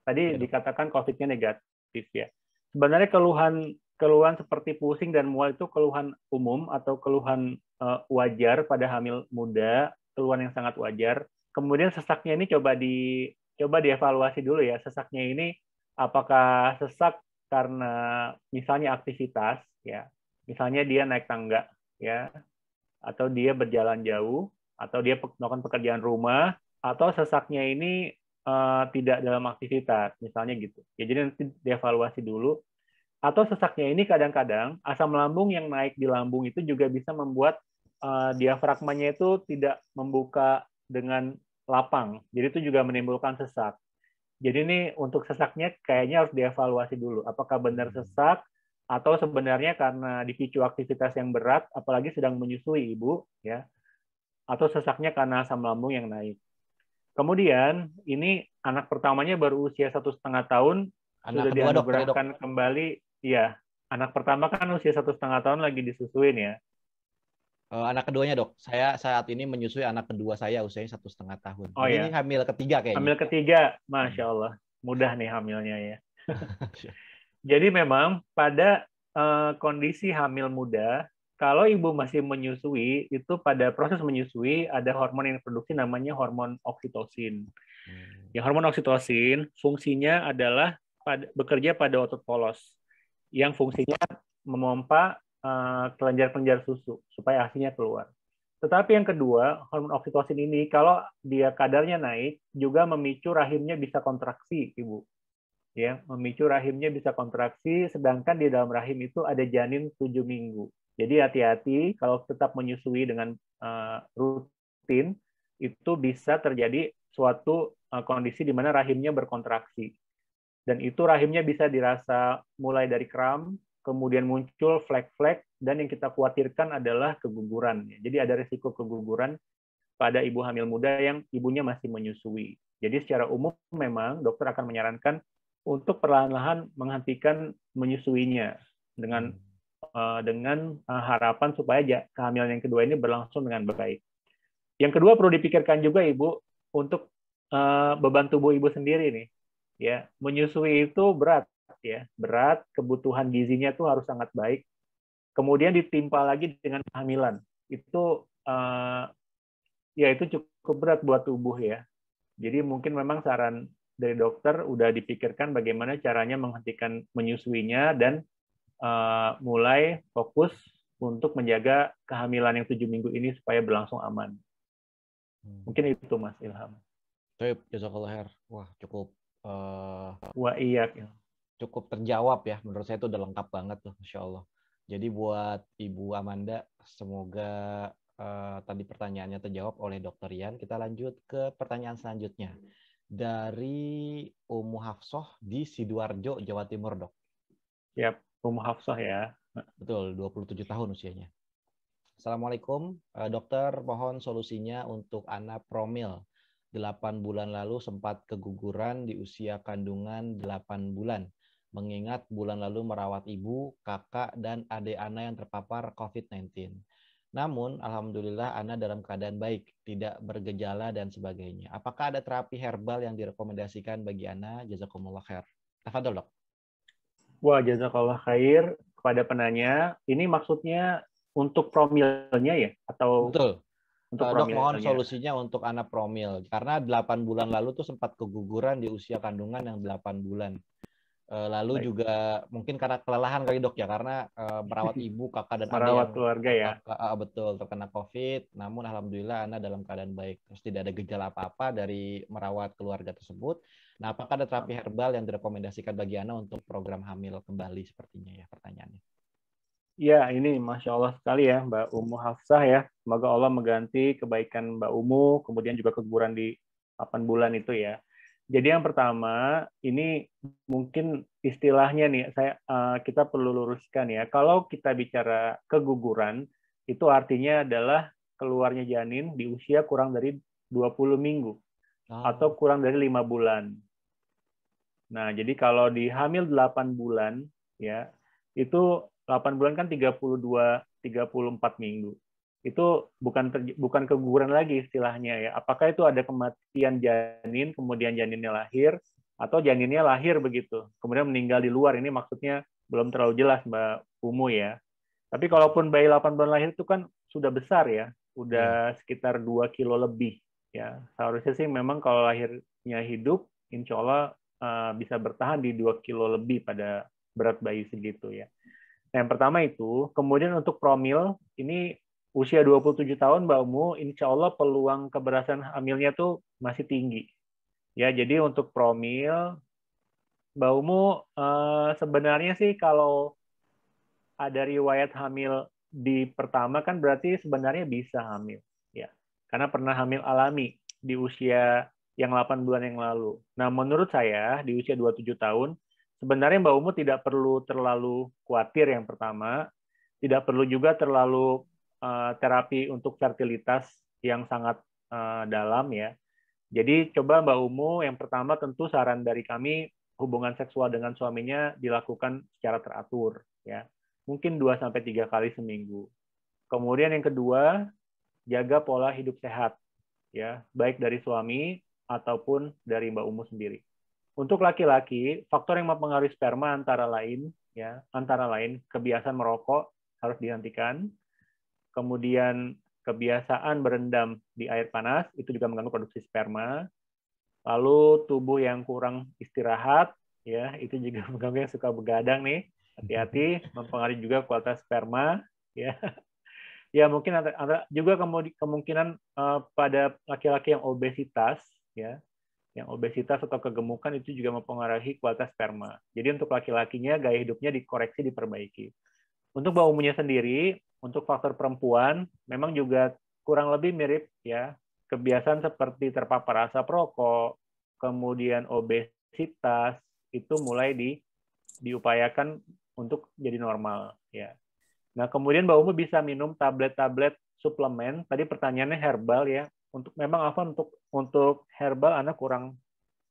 Tadi dikatakan COVID-nya negatif ya. Sebenarnya keluhan seperti pusing dan mual itu keluhan umum atau keluhan wajar pada hamil muda, keluhan yang sangat wajar. Kemudian sesaknya ini coba dievaluasi dulu ya. Sesaknya ini apakah sesak karena misalnya aktivitas ya. Misalnya dia naik tangga ya, atau dia berjalan jauh, atau dia melakukan pekerjaan rumah, atau sesaknya ini tidak dalam aktivitas, misalnya gitu. Ya, jadi nanti dievaluasi dulu. Atau sesaknya ini kadang-kadang asam lambung yang naik di lambung itu juga bisa membuat diafragmanya itu tidak membuka dengan lapang. Jadi itu juga menimbulkan sesak. Jadi ini untuk sesaknya kayaknya harus dievaluasi dulu. Apakah benar sesak atau sebenarnya karena dipicu aktivitas yang berat, apalagi sedang menyusui ibu, ya, atau sesaknya karena asam lambung yang naik. Kemudian ini anak pertamanya baru usia 1,5 tahun, sudah dianugerahkan kembali. Iya, anak pertama kan usia 1,5 tahun lagi disusuin ya. Anak keduanya dok, saya saat ini menyusui anak kedua saya usianya 1,5 tahun. Oh, ini ya. hamil ketiga kayaknya. Hamil ketiga, Masya Allah. Mudah nih hamilnya ya. Jadi memang pada kondisi hamil muda, kalau ibu masih menyusui, itu pada proses menyusui ada hormon yang diproduksi namanya hormon oksitosin. Ya, hormon oksitosin fungsinya adalah bekerja pada otot polos, yang fungsinya memompa kelenjar-kelenjar susu supaya ASI-nya keluar. Tetapi yang kedua, hormon oksitosin ini kalau dia kadarnya naik juga memicu rahimnya bisa kontraksi, Ibu. Ya, memicu rahimnya bisa kontraksi, sedangkan di dalam rahim itu ada janin 7 minggu. Jadi hati-hati kalau tetap menyusui dengan rutin, itu bisa terjadi suatu kondisi di mana rahimnya berkontraksi. Dan itu rahimnya bisa dirasa mulai dari kram, kemudian muncul flek-flek, dan yang kita khawatirkan adalah keguguran. Jadi ada risiko keguguran pada ibu hamil muda yang ibunya masih menyusui. Jadi secara umum memang dokter akan menyarankan untuk perlahan-lahan menghentikan menyusuinya dengan harapan supaya kehamilan yang kedua ini berlangsung dengan baik. Yang kedua perlu dipikirkan juga ibu untuk beban tubuh ibu sendiri nih. Ya, menyusui itu berat ya, berat, kebutuhan gizinya tuh harus sangat baik. Kemudian ditimpa lagi dengan kehamilan. Itu ya itu cukup berat buat tubuh ya. Jadi mungkin memang saran dari dokter udah dipikirkan bagaimana caranya menghentikan menyusuinya dan mulai fokus untuk menjaga kehamilan yang 7 minggu ini supaya berlangsung aman. Mungkin itu Mas Ilham. Baik, jazakallah khair. Wah, cukup wah iya. Cukup terjawab ya. Menurut saya itu udah lengkap banget tuh, Masya Allah. Jadi buat Ibu Amanda, semoga tadi pertanyaannya terjawab oleh Dr. Yan. Kita lanjut ke pertanyaan selanjutnya. Dari Ummu Hafsah di Sidoarjo, Jawa Timur, Dok. Siap, Ummu Hafsah ya. Betul, 27 tahun usianya. Assalamualaikum, dokter. Mohon solusinya untuk anak promil. 8 bulan lalu sempat keguguran di usia kandungan 8 bulan. Mengingat bulan lalu merawat ibu, kakak, dan adik Ana yang terpapar COVID-19. Namun, alhamdulillah Ana dalam keadaan baik, tidak bergejala dan sebagainya. Apakah ada terapi herbal yang direkomendasikan bagi Ana? Jazakumullah khair. Tafadhol, Dok. Wah, jazakallah khair kepada penanya. Ini maksudnya untuk promilnya ya? Atau betul. Untuk Dok, mohon solusinya untuk anak promil. Karena 8 bulan lalu tuh sempat keguguran di usia kandungan yang 8 bulan. Lalu baik. Juga mungkin karena kelelahan kali dok ya, karena merawat ibu, kakak, dan adik yang keluarga ya. Betul, terkena COVID. Namun alhamdulillah Ana dalam keadaan baik. Terus tidak ada gejala apa-apa dari merawat keluarga tersebut. Nah, apakah ada terapi herbal yang direkomendasikan bagi Ana untuk program hamil kembali sepertinya ya pertanyaannya? Ya, ini Masya Allah sekali ya Mbak Ummu Hafsah ya. Semoga Allah mengganti kebaikan Mbak Ummu, kemudian juga keguguran di 8 bulan itu ya. Jadi yang pertama, ini mungkin istilahnya nih, kita perlu luruskan ya. Kalau kita bicara keguguran, itu artinya adalah keluarnya janin di usia kurang dari 20 minggu. Atau kurang dari 5 bulan. Nah, jadi kalau di hamil 8 bulan, ya itu 8 bulan kan 34 minggu. Itu bukan keguguran lagi istilahnya ya. Apakah itu ada kematian janin, kemudian janinnya lahir, atau janinnya lahir begitu, kemudian meninggal di luar, ini maksudnya belum terlalu jelas Mbak Ummu ya. Tapi kalaupun bayi 8 bulan lahir itu kan sudah besar ya, udah sekitar 2 kilo lebih. Ya, seharusnya sih memang kalau lahirnya hidup, insya Allah bisa bertahan di 2 kilo lebih pada berat bayi segitu ya. Nah, yang pertama itu, kemudian untuk promil, ini usia 27 tahun Mbak Umu, insya Allah peluang keberhasilan hamilnya tuh masih tinggi. Ya, jadi untuk promil, Mbak Umu sebenarnya sih kalau ada riwayat hamil di pertama kan berarti sebenarnya bisa hamil. Ya, karena pernah hamil alami di usia yang 8 bulan yang lalu. Nah, menurut saya di usia 27 tahun, sebenarnya Mbak Umu tidak perlu terlalu khawatir yang pertama, tidak perlu juga terlalu terapi untuk fertilitas yang sangat dalam ya. Jadi coba Mbak Umu yang pertama tentu saran dari kami hubungan seksual dengan suaminya dilakukan secara teratur ya. Mungkin 2 sampai 3 kali seminggu. Kemudian yang kedua, jaga pola hidup sehat ya, baik dari suami ataupun dari Mbak Umu sendiri. Untuk laki-laki, faktor yang mempengaruhi sperma antara lain kebiasaan merokok harus dihentikan. Kemudian kebiasaan berendam di air panas itu juga mengganggu produksi sperma. Lalu tubuh yang kurang istirahat ya, itu juga mengganggu yang suka begadang nih. Hati-hati, mempengaruhi juga kualitas sperma ya. Ya mungkin ada juga kemungkinan pada laki-laki yang obesitas ya. Yang obesitas atau kegemukan itu juga mempengaruhi kualitas sperma. Jadi untuk laki-lakinya gaya hidupnya dikoreksi, diperbaiki. Untuk Mbak Umunya sendiri, untuk faktor perempuan memang juga kurang lebih mirip ya. Kebiasaan seperti terpapar asap rokok, kemudian obesitas itu mulai diupayakan untuk jadi normal ya. Nah, kemudian Mbak Umu bisa minum tablet-tablet suplemen. Tadi pertanyaannya herbal ya. Untuk memang apa untuk herbal Anda kurang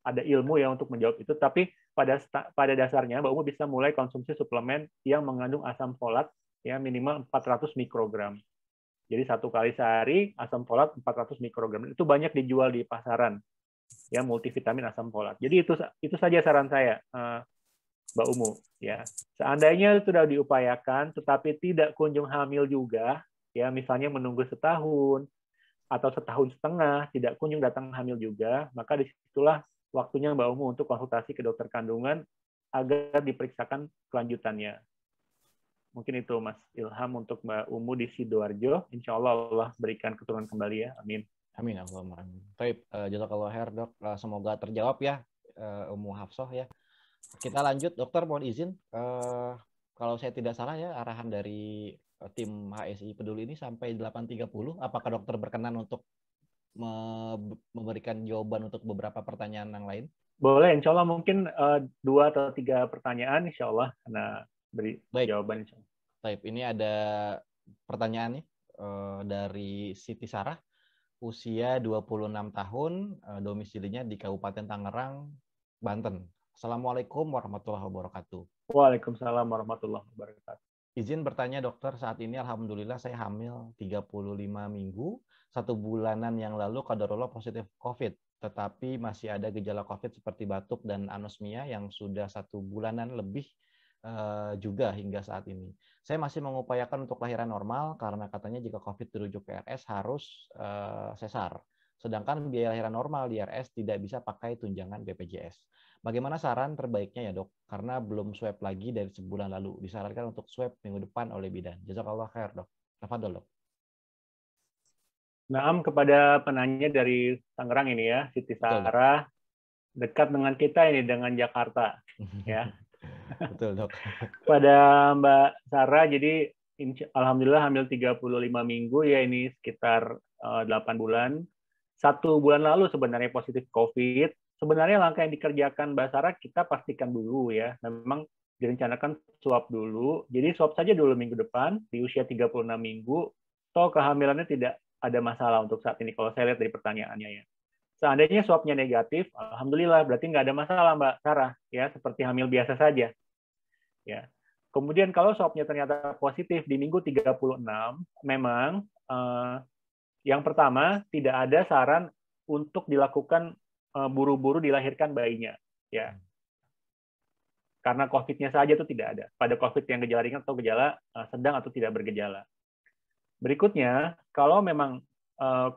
ada ilmu ya untuk menjawab itu, tapi pada dasarnya Mbak Umu bisa mulai konsumsi suplemen yang mengandung asam folat ya minimal 400 mikrogram. Jadi 1 kali sehari asam folat 400 mikrogram. Itu banyak dijual di pasaran. Ya, multivitamin asam folat. Jadi itu saja saran saya. Mbak Umu ya. Seandainya sudah diupayakan tetapi tidak kunjung hamil juga ya, misalnya menunggu setahun atau setahun setengah tidak kunjung datang hamil juga, maka disitulah waktunya Mbak Umu untuk konsultasi ke dokter kandungan agar diperiksakan kelanjutannya. Mungkin itu Mas Ilham untuk Mbak Umu di Sidoarjo. Insya Allah Allah berikan keturunan kembali ya. Amin. Amin. Allahumma amin. Baik, jazakallahu khair dok. Semoga terjawab ya Umu Hafsah ya. Kita lanjut, dokter mohon izin. Kalau saya tidak salah ya, arahan dari tim HSI Peduli ini sampai 8.30. Apakah dokter berkenan untuk memberikan jawaban untuk beberapa pertanyaan yang lain? Boleh, insya Allah mungkin 2 atau 3 pertanyaan, insya Allah. Nah, beri jawaban. Insya Allah. Baik, ini ada pertanyaan nih dari Siti Sarah, usia 26 tahun, domisilinya di Kabupaten Tangerang, Banten. Assalamualaikum warahmatullahi wabarakatuh. Waalaikumsalam warahmatullahi wabarakatuh. Izin bertanya dokter, saat ini alhamdulillah saya hamil 35 minggu, 1 bulanan yang lalu qadarullah positif COVID, tetapi masih ada gejala COVID seperti batuk dan anosmia yang sudah 1 bulanan lebih juga hingga saat ini. Saya masih mengupayakan untuk lahiran normal karena katanya jika COVID dirujuk ke RS harus sesar. Sedangkan biaya lahiran normal di RS tidak bisa pakai tunjangan BPJS. Bagaimana saran terbaiknya ya dok? Karena belum swab lagi dari sebulan lalu. Disarankan untuk swab minggu depan oleh bidan. Jazakallah khair dok. Tafadhol dok. Naam, kepada penanya dari Tangerang ini ya, Siti Sarah, dekat dengan kita ini, dengan Jakarta. Ya. Betul dok. Pada Mbak Sarah, jadi alhamdulillah hamil 35 minggu ya, ini sekitar 8 bulan. 1 bulan lalu sebenarnya positif COVID. Sebenarnya langkah yang dikerjakan Mbak Sarah, kita pastikan dulu ya, memang direncanakan swab dulu. Jadi swab saja dulu minggu depan, di usia 36 minggu, toh kehamilannya tidak ada masalah untuk saat ini, kalau saya lihat dari pertanyaannya ya. Seandainya swabnya negatif, alhamdulillah, berarti nggak ada masalah Mbak Sarah, ya, seperti hamil biasa saja. Ya. Kemudian kalau swabnya ternyata positif di minggu 36, memang yang pertama, tidak ada saran untuk dilakukan buru-buru dilahirkan bayinya, ya. Karena COVID-nya saja itu tidak ada. Pada COVID yang gejala ringan atau gejala sedang atau tidak bergejala. Berikutnya, kalau memang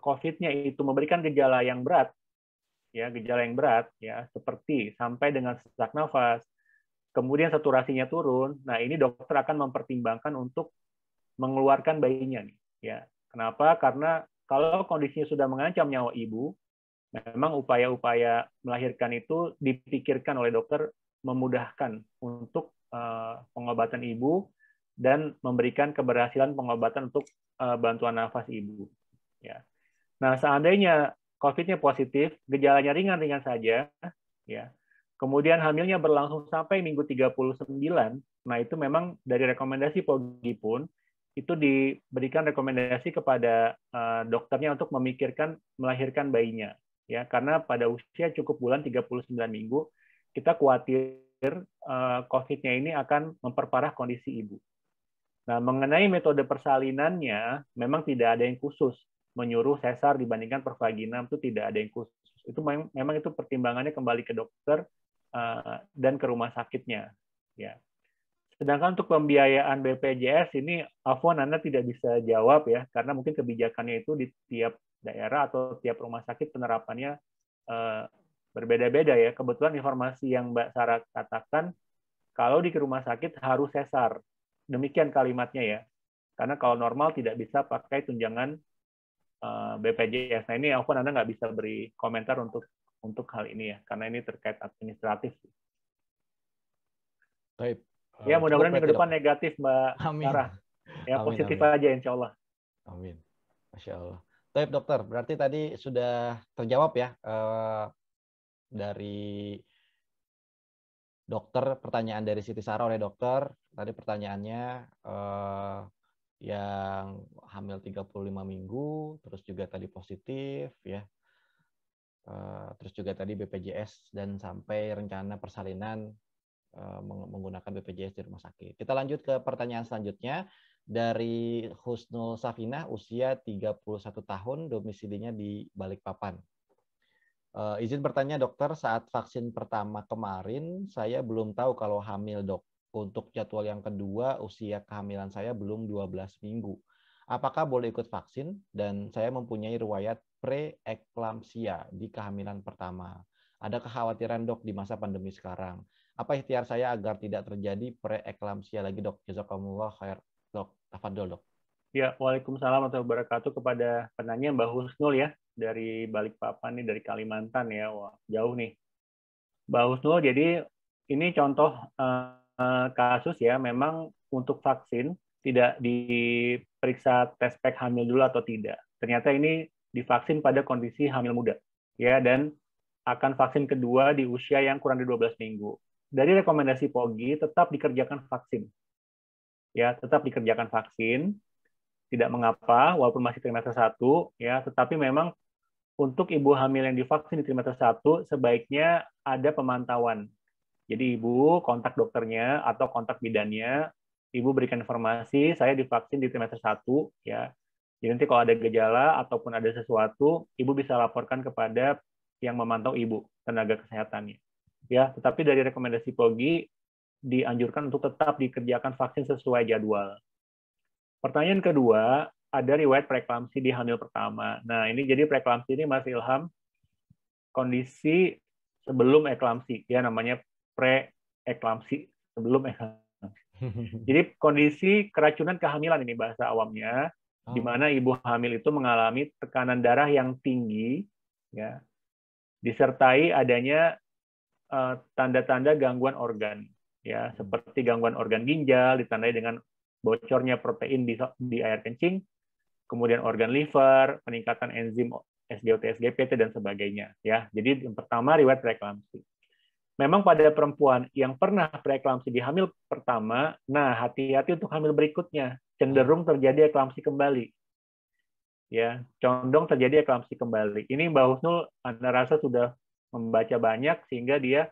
COVID-nya itu memberikan gejala yang berat, ya seperti sampai dengan sesak nafas, kemudian saturasinya turun, nah ini dokter akan mempertimbangkan untuk mengeluarkan bayinya nih, ya. Kenapa? Karena kalau kondisinya sudah mengancam nyawa ibu, memang upaya-upaya melahirkan itu dipikirkan oleh dokter memudahkan untuk pengobatan ibu dan memberikan keberhasilan pengobatan untuk bantuan nafas ibu. Ya. Nah, seandainya COVID-nya positif, gejalanya ringan-ringan saja, ya. Kemudian hamilnya berlangsung sampai minggu 39, nah itu memang dari rekomendasi POGI pun itu diberikan rekomendasi kepada dokternya untuk memikirkan melahirkan bayinya, ya, karena pada usia cukup bulan 39 minggu kita khawatir COVID-nya ini akan memperparah kondisi ibu. Nah, mengenai metode persalinannya memang tidak ada yang khusus menyuruh sesar dibandingkan per vaginam, itu tidak ada yang khusus. Itu memang itu pertimbangannya kembali ke dokter dan ke rumah sakitnya, ya. Sedangkan untuk pembiayaan BPJS ini, Afwan, Anda tidak bisa jawab ya, karena mungkin kebijakannya itu di tiap daerah atau tiap rumah sakit penerapannya berbeda-beda ya. Kebetulan informasi yang Mbak Sarah katakan, kalau di rumah sakit harus sesar. Demikian kalimatnya ya. Karena kalau normal tidak bisa pakai tunjangan BPJS. Nah ini Afwan, Anda nggak bisa beri komentar untuk hal ini ya, karena ini terkait administratif. Baik. Ya mudah-mudahan minggu depan negatif, Mbak Sarah. Ya amin, positif amin. Aja insya Allah. Amin. Masya Allah. Baik dokter, berarti tadi sudah terjawab ya dari dokter, pertanyaan dari Siti Sarah oleh dokter. Tadi pertanyaannya yang hamil 35 minggu, terus juga tadi positif ya. Terus juga tadi BPJS dan sampai rencana persalinan menggunakan BPJS di rumah sakit. Kita lanjut ke pertanyaan selanjutnya dari Husnul Safinah, usia 31 tahun, domisilinya di Balikpapan. Izin bertanya dokter, saat vaksin pertama kemarin saya belum tahu kalau hamil dok. Untuk jadwal yang kedua, usia kehamilan saya belum 12 minggu. Apakah boleh ikut vaksin? Dan saya mempunyai riwayat preeklamsia di kehamilan pertama. Ada kekhawatiran dok di masa pandemi sekarang. Apa ikhtiar saya agar tidak terjadi preeklamsia lagi dok? Jazakumullah khair dok. Tafadhol dok. Ya, waalaikumsalam warahmatullahi wabarakatuh kepada penanya Mbak Husnul ya, dari Balikpapan nih, dari Kalimantan ya. Wah, jauh nih. Mbak Husnul, jadi ini contoh kasus ya, memang untuk vaksin tidak diperiksa tes pack hamil dulu atau tidak. Ternyata ini divaksin pada kondisi hamil muda. Ya, dan akan vaksin kedua di usia yang kurang dari 12 minggu. Dari rekomendasi POGI tetap dikerjakan vaksin. Ya, tetap dikerjakan vaksin. Tidak mengapa walaupun masih trimester 1 ya, tetapi memang untuk ibu hamil yang divaksin di trimester 1 sebaiknya ada pemantauan. Jadi ibu kontak dokternya atau kontak bidannya, ibu berikan informasi saya divaksin di trimester 1 ya. Jadi nanti kalau ada gejala ataupun ada sesuatu, ibu bisa laporkan kepada yang memantau ibu, tenaga kesehatannya. Ya, tetapi dari rekomendasi POGI dianjurkan untuk tetap dikerjakan vaksin sesuai jadwal. Pertanyaan kedua, ada riwayat preeklamsi di hamil pertama. Nah, ini jadi preeklamsi ini Mas Ilham kondisi sebelum eklamsi, ya namanya preeklamsi, sebelum eklamsi. Jadi kondisi keracunan kehamilan ini bahasa awamnya, di mana ibu hamil itu mengalami tekanan darah yang tinggi, ya, disertai adanya tanda-tanda gangguan organ, ya, seperti gangguan organ ginjal ditandai dengan bocornya protein di air kencing, kemudian organ liver, peningkatan enzim SGOT, SGPT dan sebagainya, ya. Jadi yang pertama riwayat preeklamsi. Memang pada perempuan yang pernah preeklamsi di hamil pertama, nah hati-hati untuk hamil berikutnya, cenderung terjadi eklamsi kembali. Ya, condong terjadi eklamsi kembali. Ini Mbak Husnul Anda rasa sudah membaca banyak sehingga dia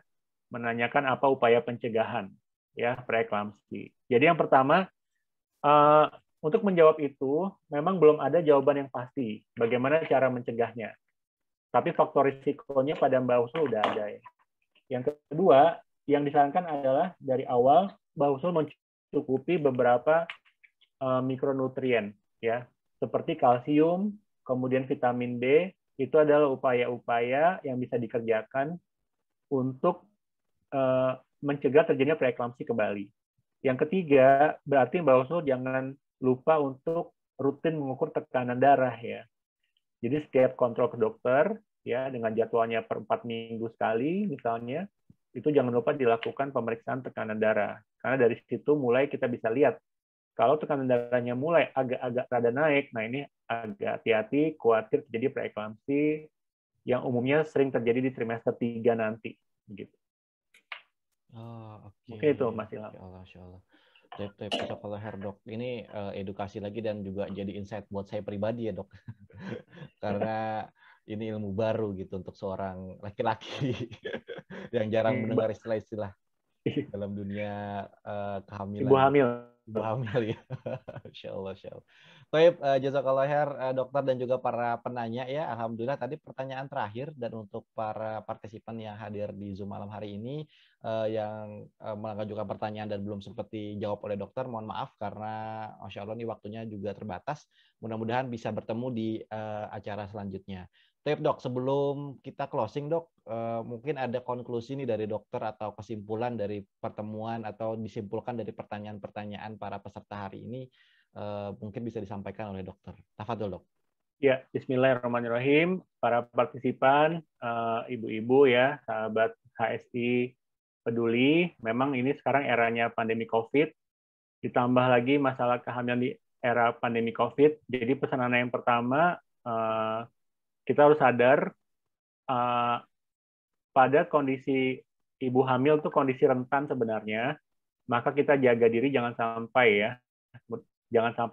menanyakan apa upaya pencegahan ya preeklamsi. Jadi yang pertama untuk menjawab itu memang belum ada jawaban yang pasti bagaimana cara mencegahnya. Tapi faktor risikonya pada Mbak Husnul sudah ada ya. Yang kedua, yang disarankan adalah dari awal Mbak Husnul mencukupi beberapa mikronutrien ya. seperti kalsium, kemudian vitamin D, itu adalah upaya-upaya yang bisa dikerjakan untuk mencegah terjadinya preeklamsi kembali. Yang ketiga, berarti Mbak Husnu jangan lupa untuk rutin mengukur tekanan darah ya. Jadi setiap kontrol ke dokter ya dengan jadwalnya per 4 minggu sekali misalnya, itu jangan lupa dilakukan pemeriksaan tekanan darah. Karena dari situ mulai kita bisa lihat kalau tekanan darahnya mulai agak-agak rada naik, nah ini agak hati-hati, khawatir terjadi preeklamsi yang umumnya sering terjadi di trimester 3 nanti. Gitu. Oh, oke. Mungkin itu Mas Ilham. Insya Allah. Jazakallah khair, Dok. Ini edukasi lagi dan juga jadi insight buat saya pribadi ya, Dok. Karena ini ilmu baru gitu untuk seorang laki-laki yang jarang mendengar istilah-istilah dalam dunia kehamilan. Ibu hamil. Ibu hamil ya. Insya Allah. Baik, jazakallah khair dokter dan juga para penanya ya. Alhamdulillah tadi pertanyaan terakhir, dan untuk para partisipan yang hadir di Zoom malam hari ini yang mengajukan pertanyaan dan belum sempat dijawab oleh dokter, mohon maaf karena Masya Allah ini waktunya juga terbatas. Mudah-mudahan bisa bertemu di acara selanjutnya. Tapi Dok, sebelum kita closing Dok, mungkin ada konklusi nih dari dokter atau kesimpulan dari pertemuan atau disimpulkan dari pertanyaan-pertanyaan para peserta hari ini, mungkin bisa disampaikan oleh dokter. Tafadhol Dok. Ya, bismillahirrahmanirrahim. Para partisipan, ibu-ibu ya, sahabat HSI peduli, memang ini sekarang eranya pandemi COVID, ditambah lagi masalah kehamilan di era pandemi COVID. Jadi pesan Ana yang pertama, kita harus sadar pada kondisi ibu hamil itu kondisi rentan sebenarnya, maka kita jaga diri jangan sampai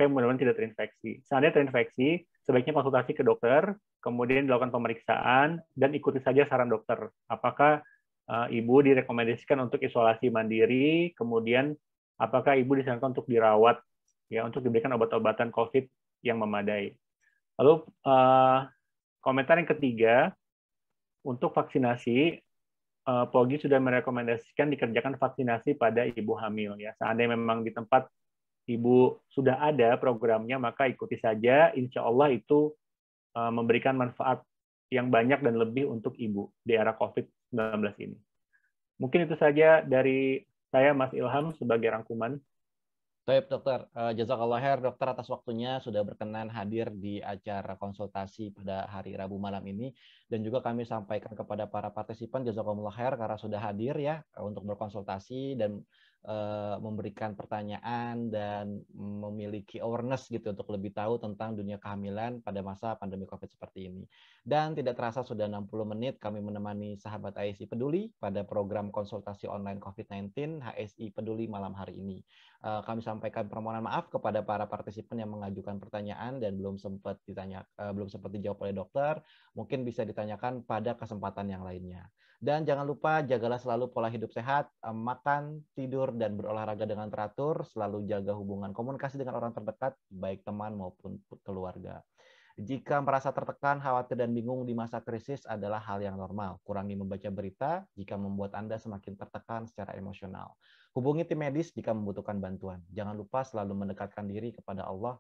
mudah-mudahan tidak terinfeksi. Seandainya terinfeksi, sebaiknya konsultasi ke dokter, kemudian dilakukan pemeriksaan, dan ikuti saja saran dokter. Apakah ibu direkomendasikan untuk isolasi mandiri, kemudian apakah ibu disarankan untuk dirawat, ya, untuk diberikan obat-obatan COVID yang memadai. Lalu komentar yang ketiga, untuk vaksinasi, POGI sudah merekomendasikan dikerjakan vaksinasi pada ibu hamil. Ya, seandainya memang di tempat ibu sudah ada programnya, maka ikuti saja. Insya Allah itu memberikan manfaat yang banyak dan lebih untuk ibu di era COVID-19 ini. Mungkin itu saja dari saya, Mas Ilham, sebagai rangkuman. Baik, dokter. Jazakallah khair, dokter, atas waktunya sudah berkenan hadir di acara konsultasi pada hari Rabu malam ini. Dan juga kami sampaikan kepada para partisipan, jazakumullah khair karena sudah hadir ya untuk berkonsultasi dan memberikan pertanyaan dan memiliki awareness gitu untuk lebih tahu tentang dunia kehamilan pada masa pandemi COVID seperti ini. Dan tidak terasa sudah 60 menit kami menemani sahabat HSI Peduli pada program konsultasi online COVID-19 HSI Peduli malam hari ini. Kami sampaikan permohonan maaf kepada para partisipan yang mengajukan pertanyaan dan belum sempat dijawab oleh dokter. Mungkin bisa ditanyakan pada kesempatan yang lainnya. Dan jangan lupa jagalah selalu pola hidup sehat, makan, tidur, dan berolahraga dengan teratur, selalu jaga hubungan komunikasi dengan orang terdekat, baik teman maupun keluarga. Jika merasa tertekan, khawatir, dan bingung di masa krisis adalah hal yang normal. Kurangi membaca berita jika membuat Anda semakin tertekan secara emosional. Hubungi tim medis jika membutuhkan bantuan. Jangan lupa selalu mendekatkan diri kepada Allah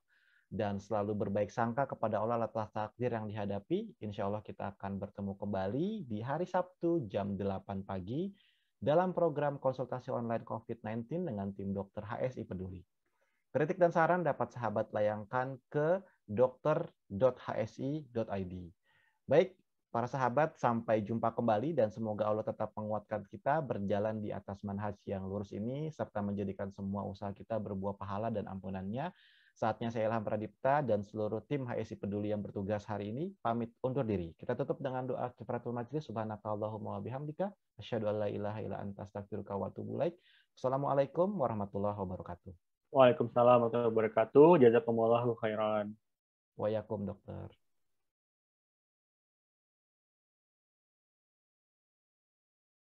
dan selalu berbaik sangka kepada Allah atas takdir yang dihadapi. Insya Allah kita akan bertemu kembali di hari Sabtu jam 8 pagi dalam program konsultasi online COVID-19 dengan tim dokter HSI Peduli. Kritik dan saran dapat sahabat layangkan ke dokter.hsi.id. Baik, para sahabat, sampai jumpa kembali dan semoga Allah tetap menguatkan kita berjalan di atas manhaj yang lurus ini serta menjadikan semua usaha kita berbuah pahala dan ampunannya. Saatnya saya Ilham Pradipta dan seluruh tim HSI Peduli yang bertugas hari ini pamit undur diri. Kita tutup dengan doa kifaratul majlis. Subhanakallahumma wa bihamdika asyhadu an la ilaha illa anta astaghfiruka wa atubu ilaik. Assalamualaikum warahmatullahi wabarakatuh. Waalaikumsalam warahmatullahi wabarakatuh. Jazakumullahu khairan. Wa yakum dokter.